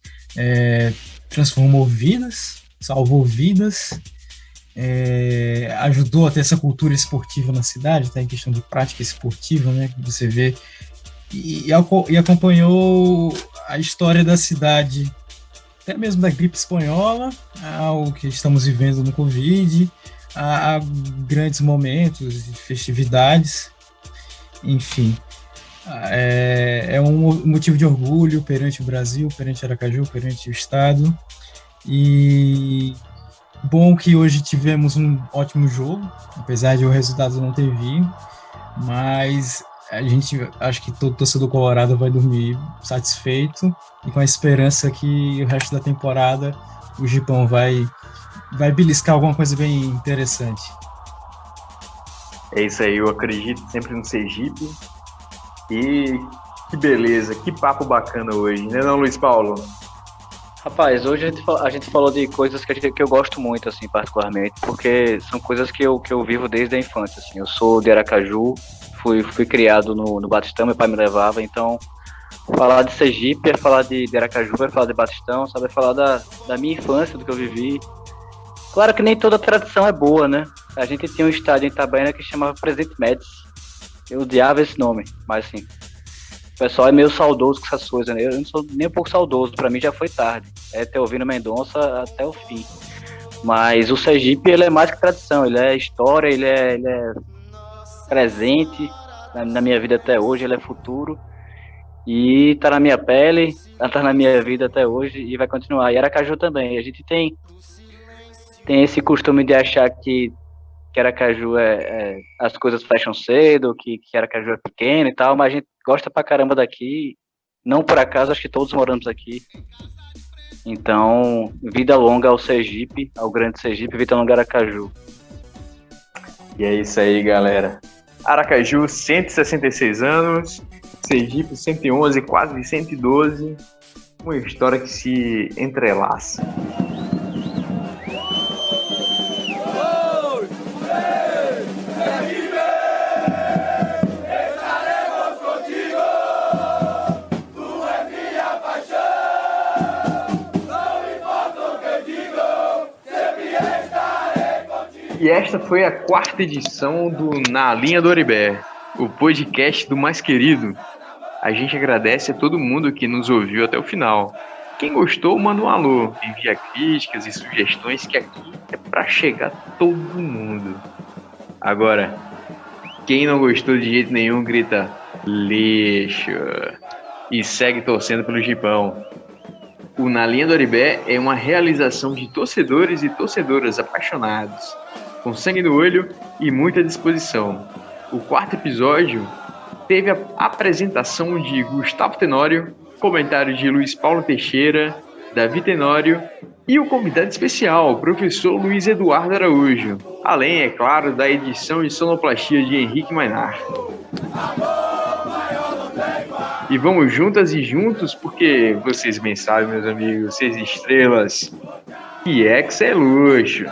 transformou vidas, salvou vidas, ajudou a ter essa cultura esportiva na cidade, tá, em questão de prática esportiva, né, que você vê, e acompanhou a história da cidade, até mesmo da gripe espanhola, ao que estamos vivendo no Covid, a grandes momentos de festividades. Enfim, é um motivo de orgulho perante o Brasil, perante Aracaju, perante o Estado. E bom que hoje tivemos um ótimo jogo, apesar de o resultado não ter vindo, mas acho que todo torcedor colorado vai dormir satisfeito e com a esperança que o resto da temporada o Gipão vai beliscar alguma coisa bem interessante. É isso aí, eu acredito sempre no Sergipe. E que beleza, que papo bacana hoje, né não, Luiz Paulo? Rapaz, hoje a gente falou de coisas que eu gosto muito, assim, particularmente, porque são coisas que eu vivo desde a infância, assim. Eu sou de Aracaju, fui criado no Batistão, meu pai me levava, então falar de Sergipe é falar de Aracaju, é falar de Batistão, sabe? É falar da minha infância, do que eu vivi. Claro que nem toda tradição é boa, né? A gente tinha um estádio em Itabaiana que chamava Presidente Médici. Eu odiava esse nome, mas assim, o pessoal é meio saudoso com essas coisas, né? Eu não sou nem um pouco saudoso, pra mim já foi tarde. É ter ouvido Mendonça até o fim. Mas o Sergipe, ele é mais que tradição, ele é história, ele é presente na minha vida até hoje, ele é futuro. E tá na minha pele, tá na minha vida até hoje e vai continuar. E Aracaju também. A gente tem esse costume de achar que Aracaju as coisas fecham cedo, que Aracaju é pequeno e tal, mas a gente gosta pra caramba daqui. Não por acaso, acho que todos moramos aqui. Então, vida longa ao Sergipe, ao grande Sergipe, vida longa Aracaju. E é isso aí, galera. Aracaju, 166 anos, Sergipe, 111, quase 112. Uma história que se entrelaça. E esta foi a 4ª edição do Na Linha do Oribé, o podcast do mais querido. A gente agradece a todo mundo que nos ouviu até o final. Quem gostou, manda um alô, envia críticas e sugestões, que aqui é pra chegar todo mundo. Agora, quem não gostou de jeito nenhum, grita lixo e segue torcendo pelo Gipão. O Na Linha do Oribé é uma realização de torcedores e torcedoras apaixonados, com sangue no olho e muita disposição. O 4º episódio teve a apresentação de Gustavo Tenório, comentário de Luiz Paulo Teixeira, Davi Tenório e o convidado especial, o professor Luiz Eduardo Araújo, além, é claro, da edição e sonoplastia de Henrique Mainar. E vamos juntas e juntos, porque vocês bem sabem, meus amigos, 6 estrelas, que é luxo.